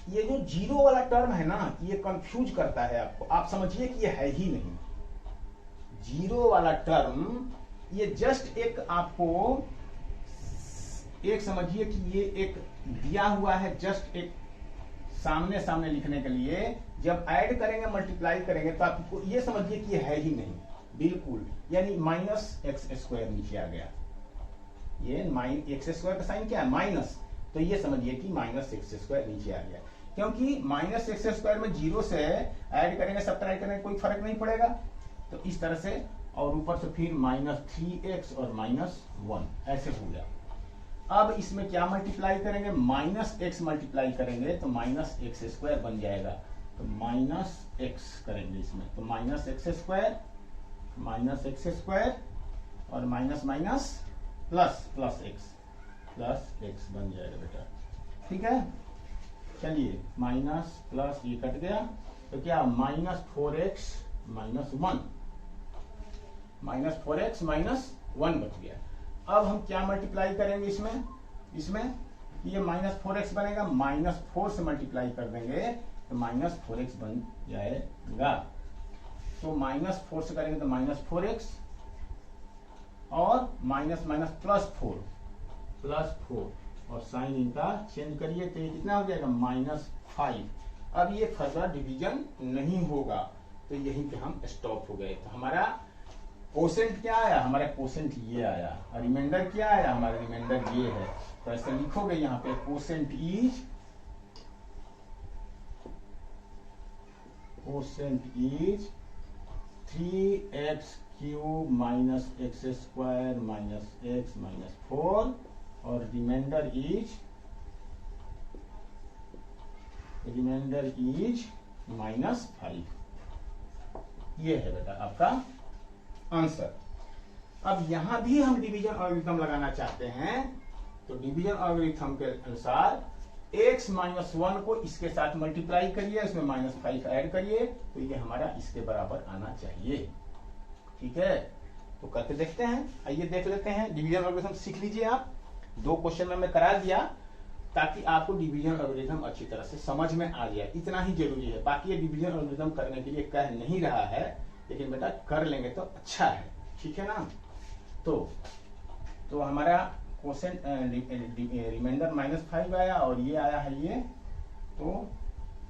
ये जो जीरो वाला टर्म है ना, ये कंफ्यूज करता है आपको, आप समझिए कि ये है ही नहीं। जीरो वाला टर्म ये जस्ट एक आपको एक समझिए कि ये एक दिया हुआ है, जस्ट एक सामने सामने लिखने के लिए। जब ऐड करेंगे मल्टीप्लाई करेंगे तो आपको ये समझिए कि ये है ही नहीं बिल्कुल, यानी माइनस एक्स स्क्वायर नीचे आ गया। ये एक्स स्क्वायर का साइन क्या है माइनस, तो ये समझिए कि माइनस एक्स स्क्वायर नीचे आ गया, क्योंकि माइनस एक्स स्क्वायर में जीरो से ऐड करेंगे सब्ट्रैक्ट करेंगे कोई फर्क नहीं पड़ेगा, तो इस तरह से, और ऊपर से फिर माइनस 3x और माइनस 1 ऐसे हो गया। अब इसमें क्या मल्टीप्लाई करेंगे, माइनस एक्स मल्टीप्लाई करेंगे तो माइनस एक्स स्क्वायर बन जाएगा, तो माइनस एक्स करेंगे इसमें, तो माइनस एक्स स्क्वायर और minus minus plus plus x बन जाएगा बेटा। ठीक है, चलिए माइनस प्लस ये कट गया, तो क्या minus 4x minus 1, minus 4x minus 1 बच गया। अब हम क्या मल्टीप्लाई करेंगे इसमें ये माइनस 4x बनेगा, माइनस 4 से मल्टीप्लाई कर देंगे तो माइनस 4x बन जाएगा। तो माइनस 4 से करेंगे तो माइनस 4x और माइनस माइनस प्लस 4 और साइन इनका चेंज करिए तो ये कितना हो जाएगा माइनस 5। अब ये फर्दर डिवीजन नहीं होगा, तो यहीं पे हम स्टॉप हो गए। तो हमारा कोसेंट क्या आया, हमारा कोसेंट ये आया, और रिमाइंडर क्या आया, हमारा रिमाइंडर ये है। तो ऐसे लिखोगे यहाँ पे quotient is 3x cube minus x square minus x minus 4, और रिमाइंडर इज माइनस 5। ये है बेटा आपका आंसर। अब यहां भी हम डिवीजन एल्गोरिथम लगाना चाहते हैं, तो डिवीजन एल्गोरिथम के अनुसार x माइनस 1 को इसके साथ मल्टीप्लाई करिए, इसमें -5 ऐड करिए, तो ये हमारा इसके बराबर आना चाहिए। ठीक है, तो करके देखते हैं। आइए देख लेते हैं। डिवीजन एल्गोरिथम सीख लीजिए आप, 2 क्वेश्चन में मैं करा दिया ताकि आपको डिवीजन एल्गोरिथम अच्छी तरह से समझ में आ जाए, इतना ही जरूरी है। बाकी ये डिवीजन एल्गोरिथम करने के लिए कह नहीं रहा है, लेकिन बेटा कर लेंगे तो अच्छा है। ठीक है ना। तो हमारा क्वेश्चन रिमाइंडर -5 आया और ये आया है ये, तो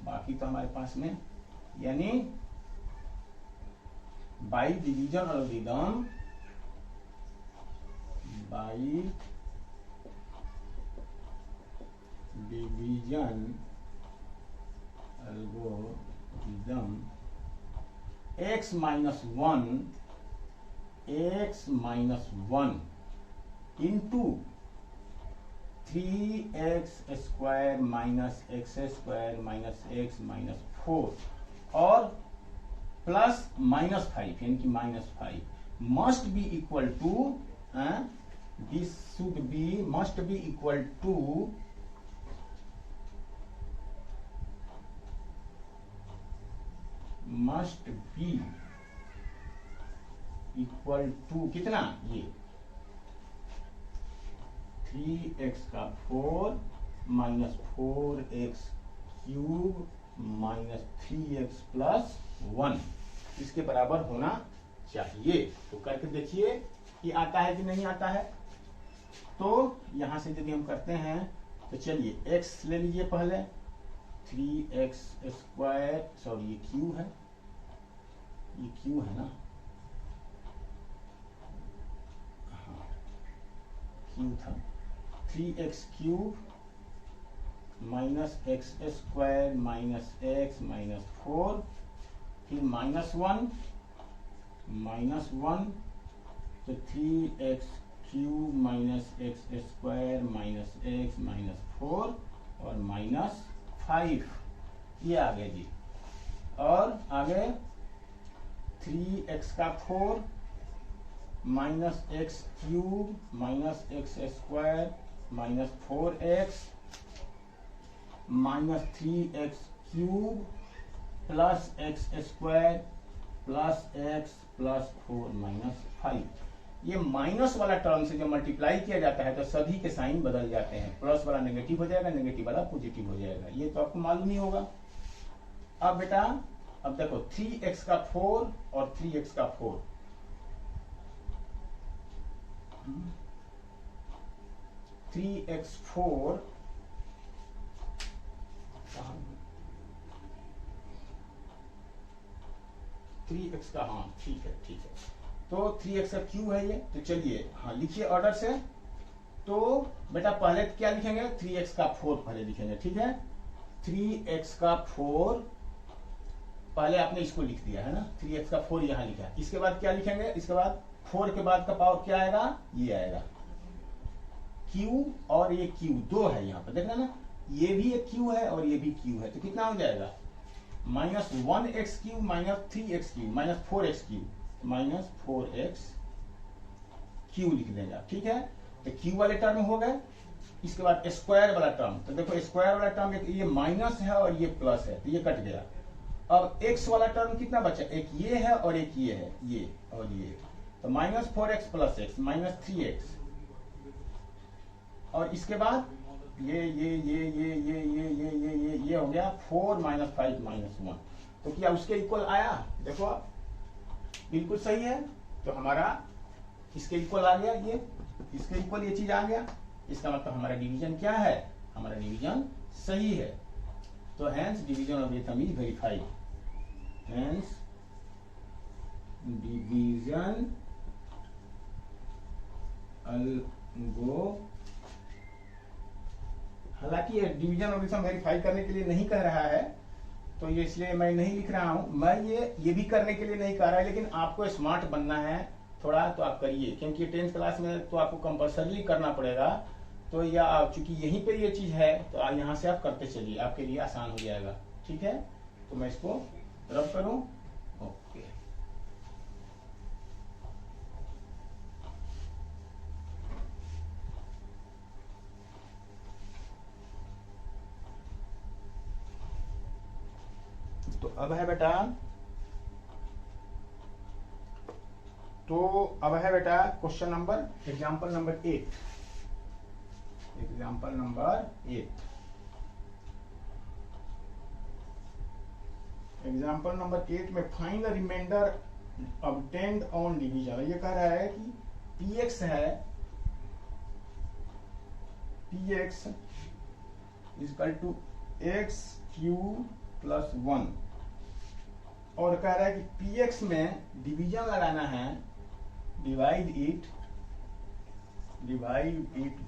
बाकी तो हमारे पास में, यानी by division algorithm, by division algorithm x minus 1 into 3x square minus x square minus x minus 4 और प्लस -5 यानी कि -5 must be equal to, this should be must be equal to कितना, ये 3x का 4 minus 4x cube minus 3x plus 1 इसके बराबर होना चाहिए। तो करके देखिए कि आता है कि नहीं आता है। तो यहां से यदि हम करते हैं तो चलिए x ले लीजिए पहले, 3x स्क्वायर, सॉरी ये क्यू है, ये क्यू है ना, हाँ क्यू था, 3x cube minus x square minus x minus 4, फिर -1 तो 3x cube minus x square minus x minus 4 और -5, ये आ गया जी। और आगे 3x का 4 minus x cube minus x square minus 4x minus 3x cube plus x square plus x plus 4 minus 5। ये minus वाला टर्म से जब मल्टीप्लाई किया जाता है तो सभी के साइन बदल जाते हैं, प्लस वाला नेगेटिव हो जाएगा, नेगेटिव वाला पॉजिटिव हो जाएगा, ये तो आपको मालूम ही होगा। अब बेटा अब देखो 3x का 4 और 3x का 4, 3x4 3x का, हाँ ठीक है ठीक है, तो 3x का क्यू है ये। तो चलिए हाँ लिखिए ऑर्डर से। तो बेटा पहले क्या लिखेंगे, 3x का 4 पहले लिखेंगे, ठीक है। 3x का 4 पहले आपने इसको लिख दिया है ना, 3x का 4 यहां लिखा है। इसके बाद क्या लिखेंगे, इसके बाद 4 के बाद का पावर क्या आएगा, ये आएगा q, और ये q 2 है यहाँ पर, देखना ना, ये भी एक q है और ये भी q है, तो कितना हो जाएगा -1x cube minus 3x cube minus 4x cube minus 4x cube लिख देंगे आप, ठीक है। तो क्यू वाले टर्म हो गए। इसके बाद स्क्वायर वाला टर्म, तो देखो स्क्वायर वाला टर्म ये माइनस है और ये प्लस है, तो ये कट गया। अब x वाला टर्म कितना बचा, एक ये है और एक ये है, ये और ये, तो -4x plus x minus 3x, और इसके बाद ये हो गया 4 माइनस 5 माइनस 1। तो क्या उसके इक्वल आया, देखो आप बिल्कुल सही है। तो हमारा इसके इक्वल आ गया, ये इसके इक्वल ये चीज आ गया, इसका मतलब हमारा डिवीजन क्या है, हमारा डिवीजन सही है। तो hence division algorithm is verified, hence division algo, हालांकि ये डिवीजन एल्गोरिथम वेरीफाई करने के लिए नहीं कह रहा है, तो ये इसलिए मैं नहीं लिख रहा हूं। मैं ये भी करने के लिए नहीं कह रहा है, लेकिन आपको स्मार्ट बनना है थोड़ा, तो आप करिए, क्योंकि 10th क्लास में तो आपको कंपल्सरी करना पड़ेगा। तो या चूंकि यहीं पे ये चीज है, तो यहाँ से आप करते चलिए, आपके लिए आसान हो जाएगा, ठीक है। तो मैं इसको रब करूं, ओके। अब है बेटा, तो अब है बेटा question number, example number 8। Example number 8। Example number 8 में find the remainder obtained on division. ये कह रहा है कि px है, px equal to x cube plus 1, और कह रहा है कि px में डिवीजन लगाना है, divide it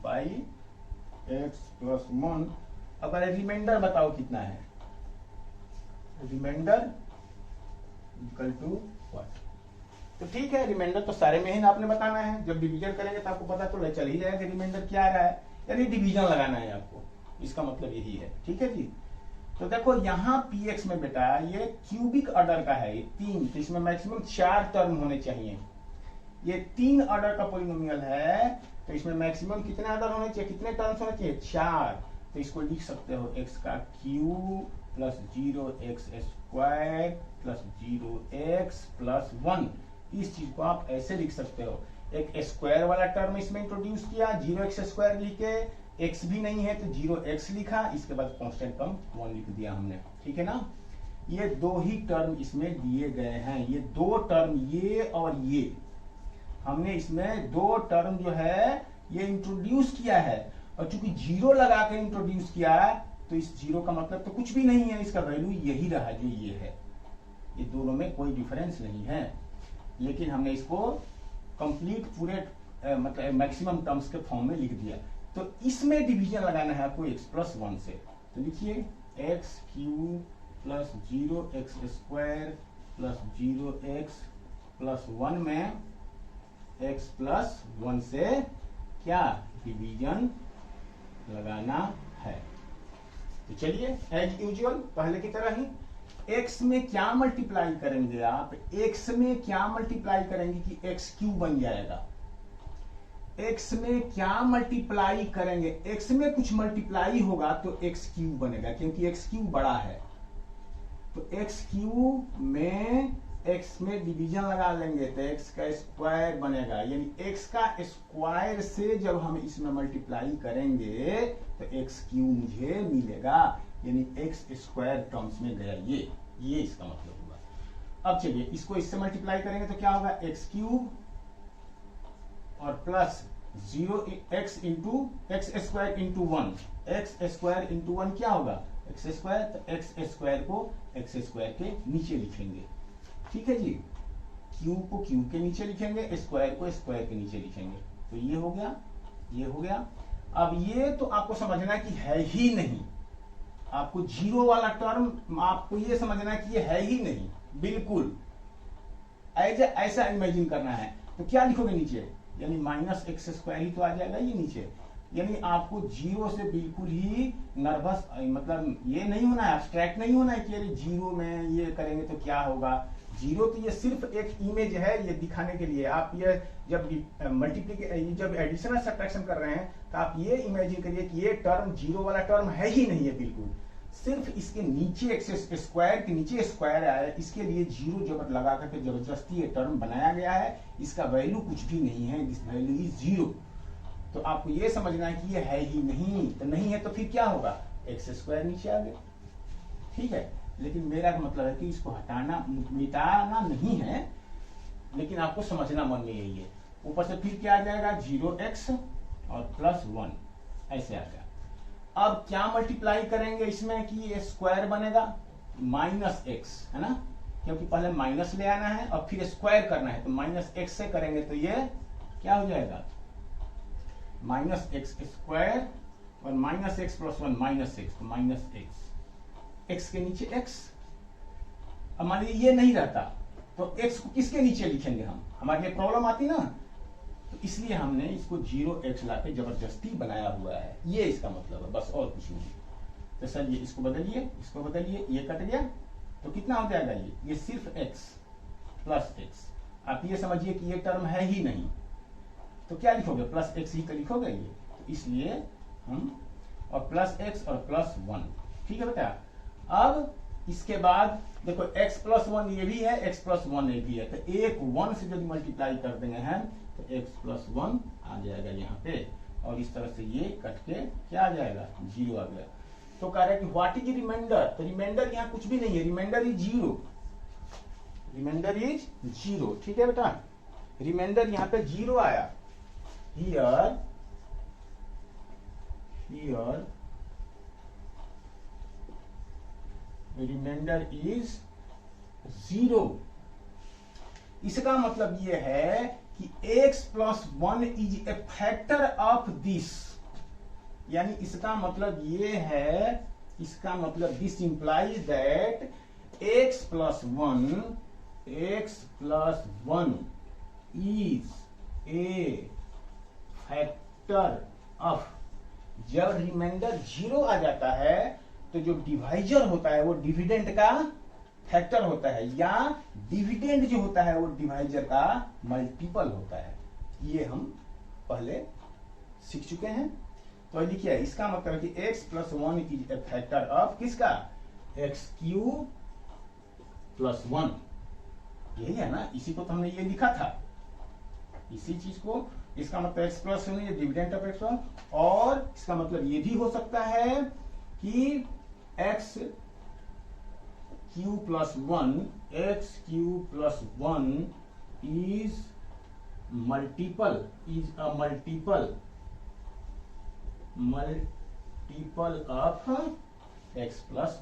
by x plus 1। अगर रिमाइंडर बताओ कितना है, रिमाइंडर इक्वल टू व्हाट। तो ठीक है, रिमाइंडर तो सारे में ही आपने बताना है, जब डिवीजन करेंगे तो आपको पता तो चल ही जाएगा कि रिमाइंडर क्या आ रहा है, यानी डिवीजन लगाना है आपको, इसका मतलब यही है। ठीक है जी। तो देखो यहाँ px में बेटा ये क्यूबिक ऑर्डर का है, ये 3, तो इसमें मैक्सिमम 4 टर्म होने चाहिए। ये 3 ऑर्डर का पॉलिनोमियल है, तो इसमें मैक्सिमम कितने ऑर्डर होने चाहिए, कितने टर्म्स होने चाहिए, 4। तो इसको लिख सकते हो x का cube plus 0x square plus 0x plus 1। इस चीज को आप ऐसे लिख सकते हो, एक स्क्वायर वाला टर्म इसमें इंट्रोड्यूस किया, 0x स्क्वायर लिखे, x भी नहीं है तो 0x लिखा, इसके बाद कांस्टेंट टर्म 1 लिख दिया हमने। ठीक है ना। ये 2 ही टर्म इसमें दिए गए हैं, ये 2 टर्म, ये और ये, हमने इसमें 2 टर्म जो है ये इंट्रोड्यूस किया है, और चूंकि 0 लगा के इंट्रोड्यूस किया है तो इस 0 का मतलब तो कुछ भी नहीं है, इसका वैल्यू यही रहा जो ये है। ये दोनों में कोई डिफरेंस नहीं है, लेकिन हमने इसको कंप्लीट पूरे मतलब मैक्सिमम टर्म्स के फॉर्म में लिख दिया। तो इसमें डिवीजन लगाना है आपको x प्लस 1 से, तो लिखिए x cube plus 0x square plus 0x plus 1 में x प्लस 1 से क्या डिवीजन लगाना है। तो चलिए एज यूजुअल पहले की तरह ही x में क्या मल्टीप्लाई करेंगे आप, x में क्या मल्टीप्लाई करेंगे कि x क्यूब बन जाएगा। x में क्या मल्टीप्लाई करेंगे, x में कुछ मल्टीप्लाई होगा तो x क्यूब बनेगा, क्योंकि x क्यूब बड़ा है। तो x क्यूब में x में डिवीजन लगा लेंगे तो x का स्क्वायर बनेगा, यानी x का स्क्वायर से जब हम इसमें मल्टीप्लाई करेंगे तो x क्यूब मुझे मिलेगा, यानी x स्क्वायर टर्म्स में गया ये इसका मतलब हुआ। अब चलिए इसको इससे मल्टीप्लाई करेंगे तो क्या होगा, x क्यूब और plus 0x into x square into 1, x square into 1 क्या होगा, एक्स स्क्वायर। तो एक्स स्क्वायर को एक्स स्क्वायर के नीचे लिखेंगे। ठीक है जी, क्यूब को क्यूब के नीचे लिखेंगे, स्क्वायर को स्क्वायर के नीचे लिखेंगे। तो ये हो गया, ये हो गया। अब ये तो आपको समझना कि है ही नहीं, आपको 0 वाला टर्म आपको ये समझना है कि ये है ही नहीं, बिल्कुल ऐसा इमेजिन करना है। तो क्या लिखोगे नीचे, यानी माइनस एक्स स्क्वायर ही तो आ जाएगा ये नीचे, यानी आपको 0 से बिल्कुल ही नर्वस, मतलब ये नहीं होना है, एब्स्ट्रैक्ट नहीं होना है कि अरे 0 में ये करेंगे तो क्या होगा। 0 तो ये सिर्फ एक इमेज है, ये दिखाने के लिए। आप ये जब मल्टीप्लिकेशन, जब एडिशन सब्ट्रैक्शन कर रहे हैं तो आप ये इमेजिन करिए कि ये टर्म 0 वाला टर्म है ही नहीं है, बिल्कुल सिर्फ इसके नीचे एक्स स्क्वायर के नीचे स्क्वायर आया है, इसके लिए 0 जबर लगा करके जबरदस्ती ये टर्म बनाया गया है। इसका वैल्यू कुछ भी नहीं है, दिस वैल्यू इज 0। तो आपको ये समझना है कि ये है ही नहीं, तो नहीं है तो फिर क्या होगा, एक्स स्क्वायर नीचे आ गया। ठीक है, लेकिन मेरा मतलब है कि इसको हटाना मिटाना नहीं है, लेकिन आपको समझना मन में यही है। ऊपर से फिर क्या आ जाएगा, 0x और प्लस 1 ऐसे आ गया। अब क्या मल्टीप्लाई करेंगे इसमें कि ये स्क्वायर बनेगा, माइनस एक्स है ना, क्योंकि पहले माइनस ले आना है और फिर स्क्वायर करना है। तो माइनस एक्स से करेंगे तो ये क्या हो जाएगा, माइनस एक्स स्क्वायर और minus x plus 1 minus x, तो माइनस एक्स, एक्स के नीचे एक्स। अब मान लीजिए ये नहीं रहता तो एक्स को किसके नीचे लिखेंगे हम, हमारे लिए प्रॉब्लम आती ना। तो इसलिए हमने इसको 0x लाके जबरदस्ती बनाया हुआ है, ये इसका मतलब है, बस और कुछ नहीं। तो सर ये इसको बदलिए, इसको बदलिए, ये कट गया तो कितना हो जाएगा, ये सिर्फ x प्लस एक्स। आप ये समझिए कि ये टर्म है ही नहीं, तो क्या लिखोगे, प्लस एक्स ही तो लिखोगे ये। तो इसलिए हम और प्लस एक्स और प्लस 1। ठीक है बेटा। अब इसके बाद देखो x प्लस वन ये भी है, x प्लस वन ये भी है, तो एक 1 से यदि मल्टीप्लाई कर देंगे हम तो x प्लस वन आ जाएगा यहाँ पे, और इस तरह से ये कट के क्या आ जाएगा, 0 आ गया। तो कह रहे हैं कि व्हाट इज रिमाइंडर, तो रिमाइंडर यहाँ कुछ भी नहीं है, रिमाइंडर इज 0, रिमाइंडर इज 0, ठीक है बेटा, रिमाइंडर यहाँ पे 0 आया। Here remainder is 0। इसका मतलब ये है कि x plus one is a factor of this, यानी इसका मतलब ये है, इसका मतलब this implies that x plus one is a factor of, जब रिमाइंडर 0 आ जाता है तो जो डिवाइजर होता है वो डिविडेंड का फैक्टर होता है, या डिविडेंड जो होता है वो डिवाइजर का मल्टीपल होता है। ये हम पहले सीख चुके हैं। तो लिखिए, इसका मतलब कि x plus one is a factor of किसका, एक्स क्यूब प्लस वन, यही है ना, इसी को तो हमने ये लिखा था, इसी चीज को। इसका मतलब x प्लस वन ये डिविडेंड ऑफ x वन, और इसका मतलब ये भी हो सकता है कि x Q plus one is multiple of x plus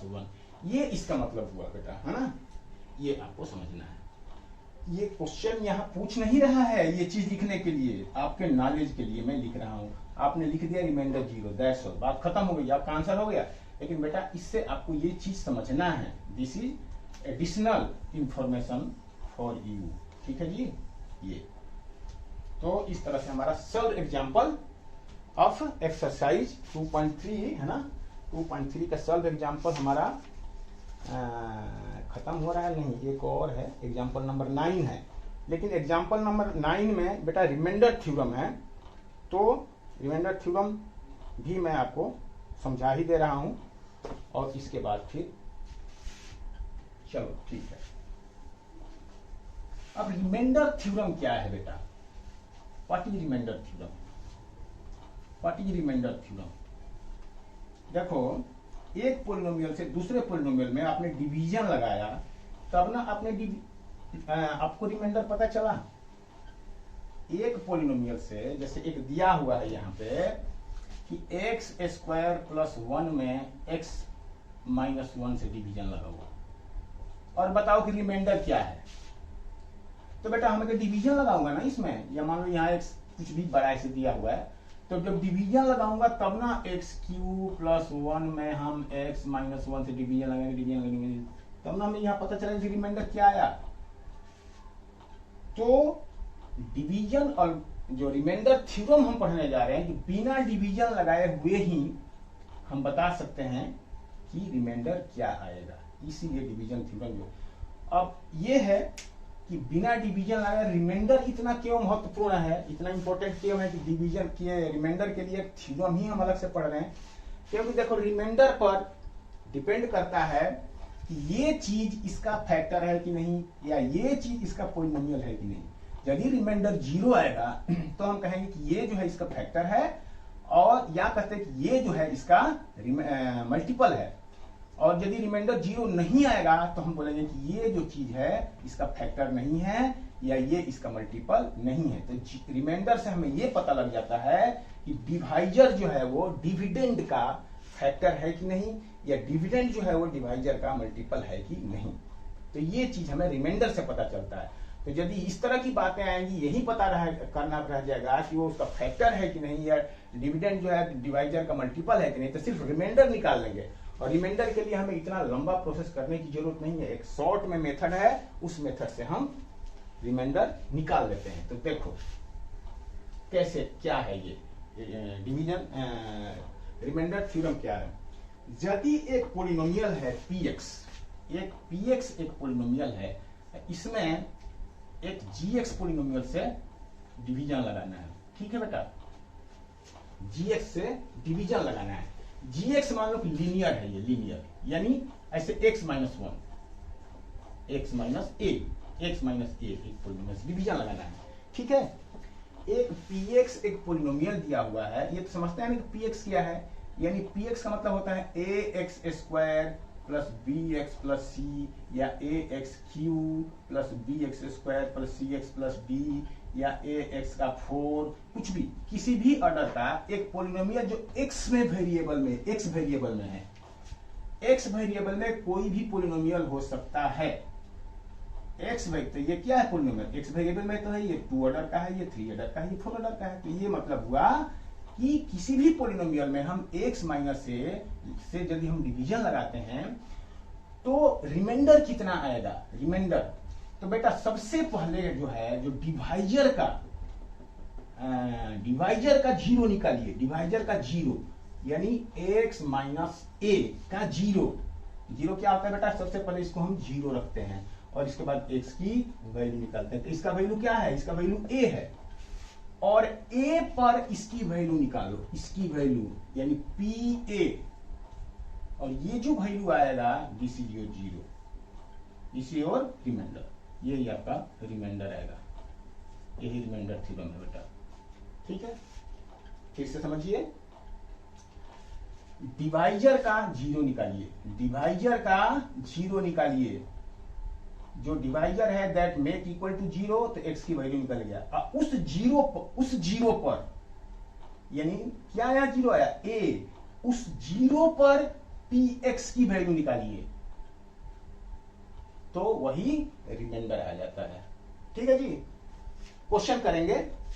one, ये इसका मतलब हुआ बेटा, है ना, ये आपको समझना है। ये क्वेश्चन यहाँ पूछ नहीं रहा है, ये चीज लिखने के लिए, आपके नॉलेज के लिए मैं लिख रहा हूं। आपने लिख दिया रिमाइंडर 0, दैट्स ऑल, बात खत्म हो गई, आपका आंसर हो गया। लेकिन बेटा इससे आपको ये चीज समझना है, this is additional information for you, ठीक है जी। ये तो इस तरह से हमारा सॉल्व एग्जांपल ऑफ एक्सरसाइज 2.3 है ना, 2.3 का सॉल्व एग्जांपल हमारा खत्म हो रहा है, नहीं एक और है, एग्जांपल नंबर 9 है। लेकिन एग्जांपल नंबर 9 में बेटा रिमाइंडर थ्योरम है, तो रिमाइंडर थ्योरम भी मैं आपको समझा ही दे रहा हूं, और इसके बाद फिर चलो ठीक है। अब रिमाइंडर थ्योरम क्या है बेटा, what is remainder theorem, what is remainder theorem. देखो, एक पोलिनोमियल से दूसरे पोलिनोमियल में आपने डिवीजन लगाया, तब ना आपको रिमाइंडर पता चला। एक पोलिनोमियल से, जैसे एक दिया हुआ है यहाँ पे कि एक्स स्क्वायर प्लस 1 में x माइनस 1 से डिवीजन लगा हुआ, और बताओ कि रिमाइंडर क्या है। तो बेटा हम अगर डिवीजन लगाऊंगा ना इसमें, या मान लो यहाँ x कुछ भी बड़ा ऐसे दिया हुआ है, तो जब डिवीजन लगाऊंगा तब ना एक्स क्यूब प्लस 1 में हम x माइनस 1 से डिवीजन लगाएंगे, तब ना हमें यहाँ पता चलेगा कि रिमाइंडर क्या आया। तो डिवीजन और जो रिमाइंडर थ्योरम हम पढ़ने जा रहे हैं, कि बिना डिवीजन लगाए हुए ही हम बता सकते हैं कि रिमाइंडर क्या आएगा, इसीलिए डिवीजन थ्योरम। जो अब ये है कि बिना डिवीजन लगाए रिमाइंडर इतना क्यों महत्वपूर्ण है, इतना इंपॉर्टेंट क्यों है कि डिवीजन के रिमाइंडर के लिए थ्योरम ही हम अलग से पढ़ रहे हैं। क्योंकि देखो, रिमाइंडर पर डिपेंड करता है कि ये चीज इसका फैक्टर है कि नहीं, या ये चीज इसका पॉलिनोमियल है कि नहीं। यदि रिमाइंडर 0 आएगा तो हम कहेंगे कि ये जो है इसका फैक्टर है, और या कहते हैं कि ये जो है इसका मल्टीपल है। और यदि रिमाइंडर 0 नहीं आएगा तो हम बोलेंगे कि ये जो चीज है इसका फैक्टर नहीं है, या ये इसका मल्टीपल नहीं है। तो रिमाइंडर से हमें ये पता लग जाता है कि डिवाइजर जो है वो डिविडेंड का फैक्टर है कि नहीं, या डिविडेंड जो है वो डिवाइजर का मल्टीपल है कि नहीं। तो ये चीज हमें रिमाइंडर से पता चलता है। तो यदि इस तरह की बातें आएंगी, यही पता करना रह जाएगा कि वो उसका फैक्टर है कि नहीं, या डिविडेंड जो है डिवाइजर का मल्टीपल है कि नहीं, तो सिर्फ रिमाइंडर निकाल लेंगे। और रिमाइंडर के लिए हमें इतना लंबा प्रोसेस करने की जरूरत नहीं है, एक शॉर्ट में मेथड है, उस मेथड से हम रिमाइंडर निकाल लेते हैं। तो देखो कैसे, क्या है ये डिवीजन रिमाइंडर थ्योरम क्या है। यदि एक पॉलिनोमियल है px, एक पॉलिनोमियल है, इसमें एक gx पॉलिनोमियल से डिवीजन लगाना है, ठीक है बेटा, gx से डिवीजन लगाना है। gx मान लो कि लीनियर है, ये लीनियर, यानी ऐसे x minus one, x minus A, x minus A एक पोलिनोमियल से डिवीजन लगाना है, ठीक है। एक px एक पोलिनोमियल दिया हुआ है, ये तो समझते हैं ना कि px क्या है, यानी px का मतलब होता है ax square plus bx plus c, या ax cube plus bx square plus cx plus d, या ax का 4, कुछ भी, किसी भी ऑर्डर का एक पोलिनोमियल जो x में वेरिएबल में, x वेरिएबल में है, x वेरिएबल में कोई भी पोलिनोमियल हो सकता है। x तो ये क्या है पोलिनोमियल, x वेरिएबल में तो है, ये 2 ऑर्डर का है, ये 3 ऑर्डर का है, ये 4 ऑर्डर का है। तो ये मतलब हुआ कि किसी भी पोलिनोमियल में हम x माइनस ए से यदि हम डिवीजन लगाते हैं तो रिमाइंडर कितना आएगा, रिमाइंडर। तो बेटा सबसे पहले जो है, जो डिवाइजर का जीरो निकालिए, डिवाइजर का जीरो, यानी x माइनस ए का जीरो। जीरो क्या होता है बेटा, सबसे पहले इसको हम जीरो रखते हैं और इसके बाद x की वैल्यू निकालते हैं। तो इसका वैल्यू क्या है, इसका वैल्यू a है, और a पर इसकी वैल्यू निकालो, इसकी वैल्यू यानी pa, और ये जो वैल्यू आएगा this is your zero, this is your remainder, यही आपका रिमाइंडर आएगा, यही रिमाइंडर थ्योरम है बेटा, ठीक है। ठीक से समझिए, डिवाइजर का जीरो निकालिए, डिवाइजर का जीरो निकालिए, जो डिवाइजर है that make equal to zero, तो x की वैल्यू निकल गया। उस जीरो पर यानी क्या आया, जीरो आया a, उस जीरो पर px की वैल्यू निकालिए, तो वही रिमाइंडर आ जाता है, ठीक है जी। क्वेश्चन करेंगे,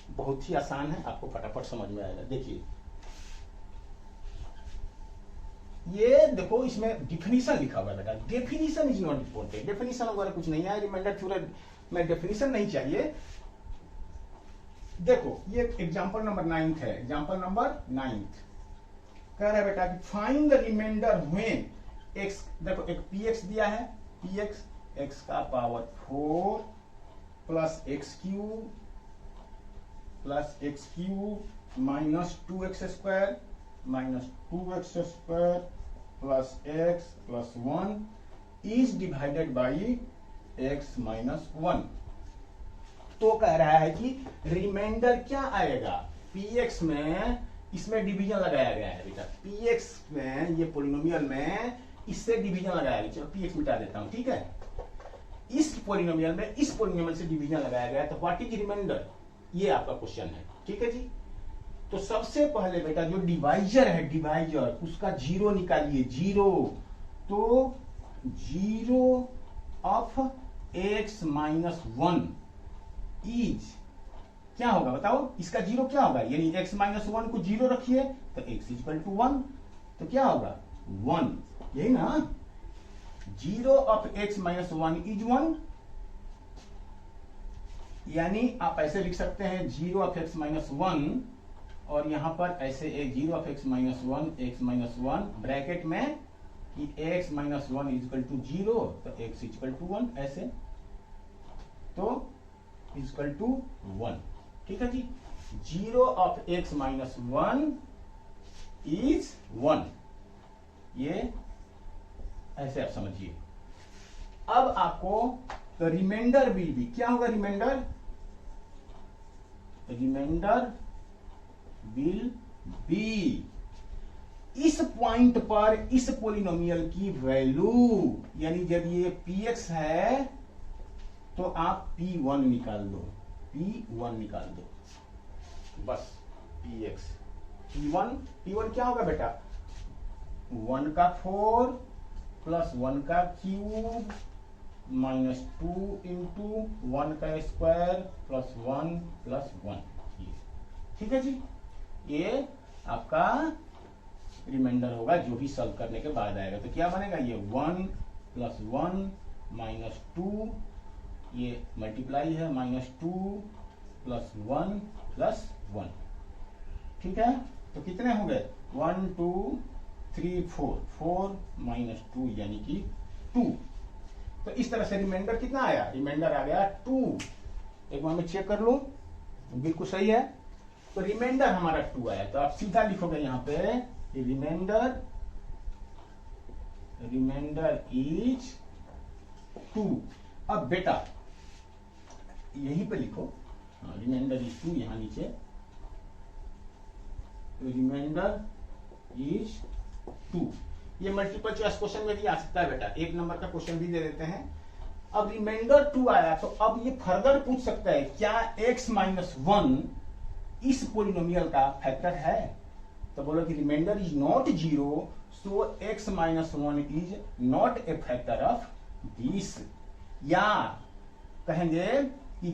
बहुत ही आसान है, आपको फटाफट समझ में आएगा। देखिए ये देखो, इसमें डिफिनीशन लिखा हुआ है बेटा, definition is not important, definition वगैरह कुछ नहीं है, रिमाइंडर थ्योरम में डेफिनेशन नहीं चाहिए। देखो ये एग्जांपल नंबर 9 है, एग्जांपल नंबर 9 कह रहा है बेटा कि find the remainder when x, देखो एक px दिया है, px x का power 4 plus x cube minus 2x square plus x plus 1 is divided by x minus 1। तो कह रहा है कि रिमाइंडर क्या आएगा, px में, इसमें डिवीजन लगाया गया है बेटा, px में, ये पोलिनोमियल में इससे डिवीजन लगाया गया, चलो px मिटा देता हूं, ठीक है। इस पोलिनोमियल में इस पोलिनोमियल से डिवीजन लगाया गया, तो व्हाट इज रिमाइंडर, ये आपका क्वेश्चन है, ठीक है जी। तो सबसे पहले बेटा जो डिवाइजर है, डिवाइजर उसका जीरो निकालिए, जीरो, तो zero of x minus 1 is क्या होगा बताओ, इसका जीरो क्या होगा, यानी x माइनस 1 को जीरो रखिए तो x इक्वल टू 1, तो क्या होगा 1, यही ना, zero of x minus 1 is 1, यानी आप ऐसे लिख सकते हैं जीरो ऑफ x माइनस 1, और यहां पर ऐसे एक zero of x minus 1 bracket में कि x माइनस 1 इक्वल टू 0, तो x इक्वल टू 1, ऐसे, तो इक्वल टू 1, ठीक है जी। Zero of x minus 1 is 1, ये ऐसे आप समझिए। अब आपको तो रिमाइंडर विल बी, क्या होगा रिमाइंडर, रिमाइंडर विल बी, इस पॉइंट पर इस पोलिनोमियल की वैल्यू, यानी जब ये px है तो आप p1 निकाल दो, p1 निकाल दो, बस px, p1 क्या होगा बेटा, 1 का 4 प्लस 1 का क्यूब माइनस 2 इंटू 1 का स्क्वायर प्लस 1 प्लस 1, ठीक है जी। ये आपका रिमाइंडर होगा, जो भी सॉल्व करने के बाद आएगा, तो क्या बनेगा, ये 1 प्लस 1 माइनस 2, ये मल्टीप्लाई है, माइनस 2 प्लस 1 प्लस 1, ठीक है। तो कितने हो गए, 1 2 3 4 माइनस 2 यानी कि 2। तो इस तरह से रिमाइंडर कितना आया, रिमाइंडर आ गया 2। एक बार मैं चेक कर लूं, बिल्कुल सही है। तो रिमाइंडर हमारा 2 आया, तो आप सीधा लिखोगे यहाँ पे रिमाइंडर इज 2। अब बेटा यहीं पे लिखो, रिमाइंडर इज 2 यहां नीचे, रिमाइंडर इज 2। ये मल्टीपल चॉइस क्वेश्चन में भी आ सकता है बेटा, 1 नंबर का क्वेश्चन भी दे देते हैं। अब रिमाइंडर 2 आया तो अब ये फर्दर पूछ सकता है क्या x माइनस 1 इस पोलिनोमियल का फैक्टर है। तो बोलो कि remainder is not 0, so x minus 1 is not a factor of this. या कहेंगे कि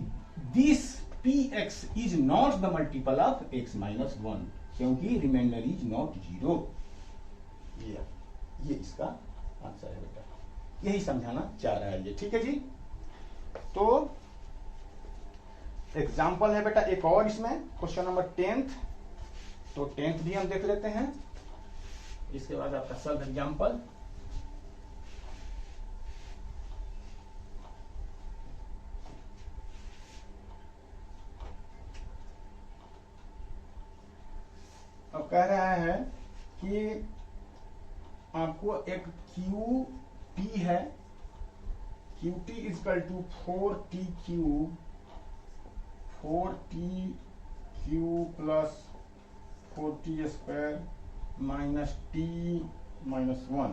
this px is not the multiple of x minus 1, क्योंकि रिमाइंडर इज नॉट 0। ये इसका आंसर है बेटा, यही समझाना चाह रहा है ये। ठीक है जी। तो एग्जाम्पल है बेटा एक और इसमें, क्वेश्चन नंबर 10th। तो 10th भी हम देख लेते हैं, इसके बाद आपका सब एग्जाम्पल। अब कह रहा है कि आपको एक QT है, QT equal to 4T cube plus 4T square minus T minus 1।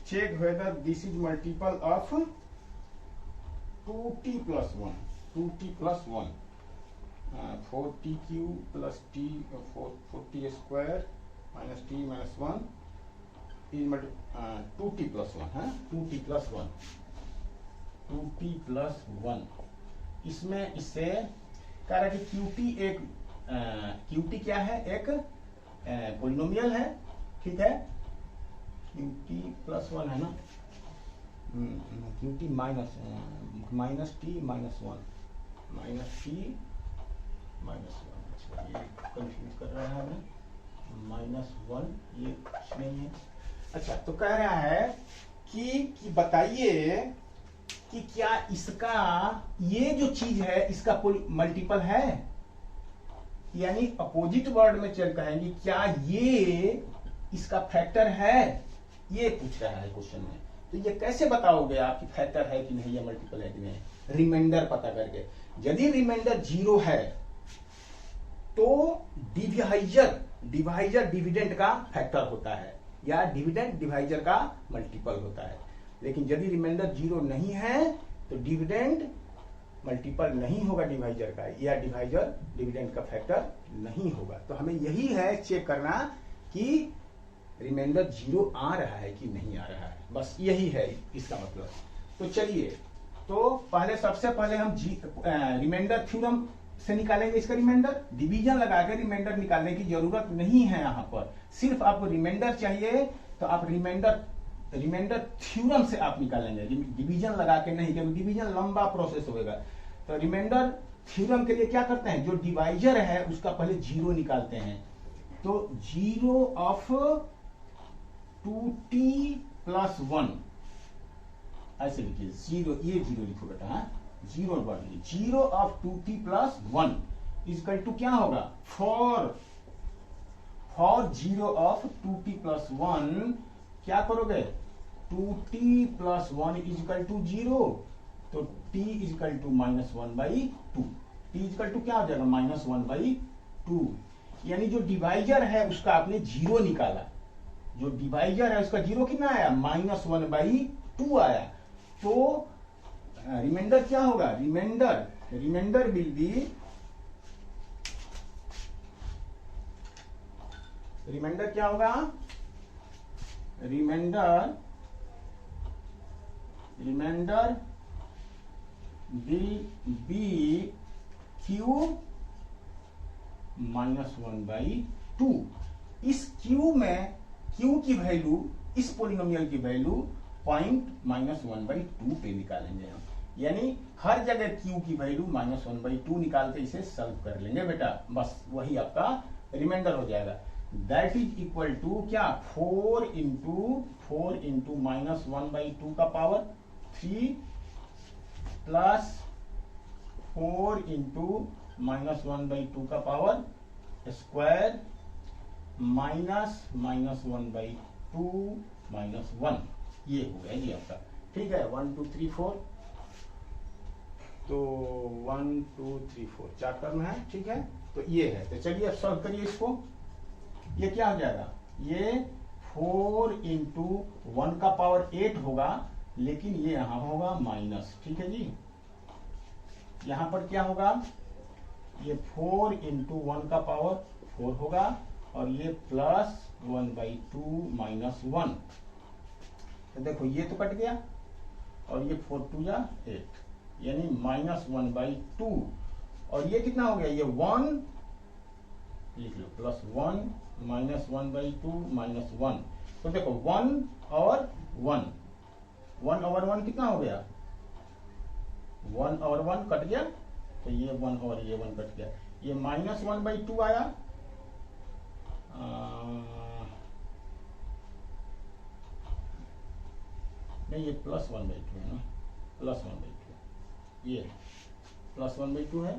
Check whether this is multiple of 2T plus 1, 2T plus 1, 4T cube plus T 4T square minus T minus 1 is 2T plus 1 है, 2T plus 1, 2T plus 1। इसमें इससे कह रहा है कि QT क्या है, एक पोलिनोमियल है। ठीक है, QT प्लस 1 है ना, QT minus T minus 1, minus T minus 1। अच्छा ये कंफ्यूज कर रहा है हमें, माइनस 1 ये कुछ नहीं है। अच्छा तो कह रहा है कि बताइए कि क्या इसका ये जो चीज है इसका मल्टीपल है, यानी अपोजिट वर्ड में चल कहेंगे क्या ये इसका फैक्टर है, ये पूछ रहा है क्वेश्चन में। तो ये कैसे बताओगे आप कि फैक्टर है कि नहीं या मल्टीपल है कि नहीं, रिमाइंडर पता करके। यदि रिमाइंडर 0 है तो डिवाइजर डिविडेंड का फैक्टर होता है, या डिविडेंड डिवाइजर का मल्टीपल होता है। लेकिन यदि रिमाइंडर 0 नहीं है तो डिविडेंड मल्टीपल नहीं होगा डिवाइजर का, या डिवाइजर डिविडेंड का फैक्टर नहीं होगा। तो हमें यही है चेक करना कि रिमाइंडर 0 आ रहा है कि नहीं आ रहा है, बस यही है इसका मतलब। तो चलिए, तो पहले सबसे पहले हम रिमाइंडर थ्योरम से निकालेंगे इसका रिमाइंडर। डिवीजन लगा के रिमाइंडर निकालने की जरूरत नहीं है यहाँ पर, सिर्फ आपको रिमाइंडर चाहिए तो आप रिमाइंडर थ्योरम से आप निकालेंगे, डिवीजन लगा के नहीं, क्योंकि डिवीजन लंबा प्रोसेस होगा। तो रिमाइंडर थ्योरम के लिए क्या करते हैं, जो डिवाइजर है उसका पहले 0 निकालते हैं। तो 0 ऑफ 2T प्लस 1 ऐसे लिखिए, 0 ये 0 लिखो बेटा, 0 वर्ड लिखिए। 0 of 2T plus 1 is equal to क्या होगा, फॉर 0 ऑफ 2T प्लस 1 क्या करोगे, 2T प्लस 1 इजकल टू 0, तो T equal to minus 1/2। T equal to क्या हो जाएगा, माइनस 1/2। यानी जो डिवाइजर है उसका आपने 0 निकाला, जो डिवाइजर है उसका 0 कितना आया, माइनस 1/2 आया। तो रिमाइंडर क्या होगा, रिमाइंडर विल बी, रिमाइंडर क्या होगा, remainder will be cube minus 1/2। इस क्यू में क्यू की वैल्यू, इस पोलिनोमियल की वैल्यू पॉइंट माइनस 1/2 पे निकालेंगे हम, यानी हर जगह क्यू की वैल्यू माइनस 1/2 निकाल के इसे सॉल्व कर लेंगे बेटा, बस वही आपका रिमाइंडर हो जाएगा। दैट इज इक्वल टू क्या, 4 इंटू माइनस 1/2 का पावर 3 प्लस 4 इंटू माइनस 1/2 का power square minus minus 1/2 minus 1, ये हो गया जी आपका। ठीक है, 1 2 3 4, तो 1 2 3 4 4 टर्म है। ठीक है, तो ये है। तो चलिए अब सॉल्व करिए इसको। ये क्या हो जाएगा, ये 4 इंटू 1 का पावर 8 होगा, लेकिन ये यहां होगा माइनस। ठीक है जी, यहां पर क्या होगा, ये 4 इंटू 1 का पावर 4 होगा, और ये प्लस 1/2 माइनस 1। तो देखो ये तो कट गया, और ये 4 2 या 8, यानी माइनस 1/2। और ये कितना हो गया, ये 1 लिख लो, प्लस 1 माइनस 1/2 माइनस 1। तो देखो 1 और 1, 1 और 1 कितना हो गया, 1 और 1 कट गया, तो ये 1 और ये 1 कट गया, ये माइनस 1/2 आया। नहीं, ये प्लस 1/2 है ना, प्लस 1/2, ये प्लस 1/2 है।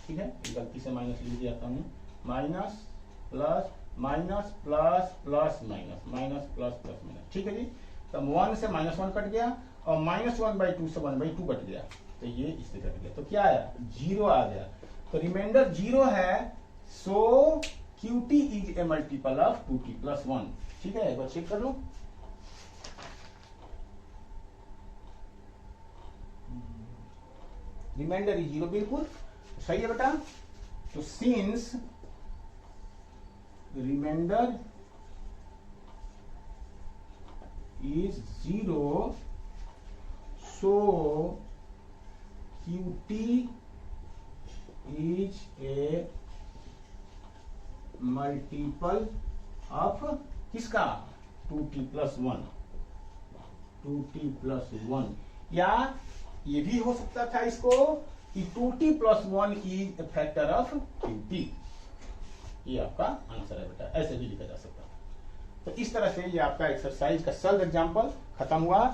ठीक है, गलती से माइनस लिख दिया था हमने, minus plus minus plus plus minus minus plus plus minus. ठीक है जी, तो 1 से -1 कट गया, और माइनस 1/2 से 1/2 कट गया, तो ये इससे कट गया, तो क्या आया, 0 आ गया। तो रिमाइंडर 0 है, सो QT is a multiple of 2t + 1। ठीक है, एक बार चेक कर लो। रिमाइंडर इज 0, बिल्कुल सही है बेटा। तो since reminder is 0, so QT is a multiple of किसका, 2t + 1, 2t + 1। या ये भी हो सकता था इसको कि 2t + 1 is a factor of QT। ये आपका आंसर है बेटा, ऐसे भी लिखा जा सकता है। तो इस तरह से ये आपका एक्सरसाइज का सॉल्व एग्जांपल खत्म हुआ।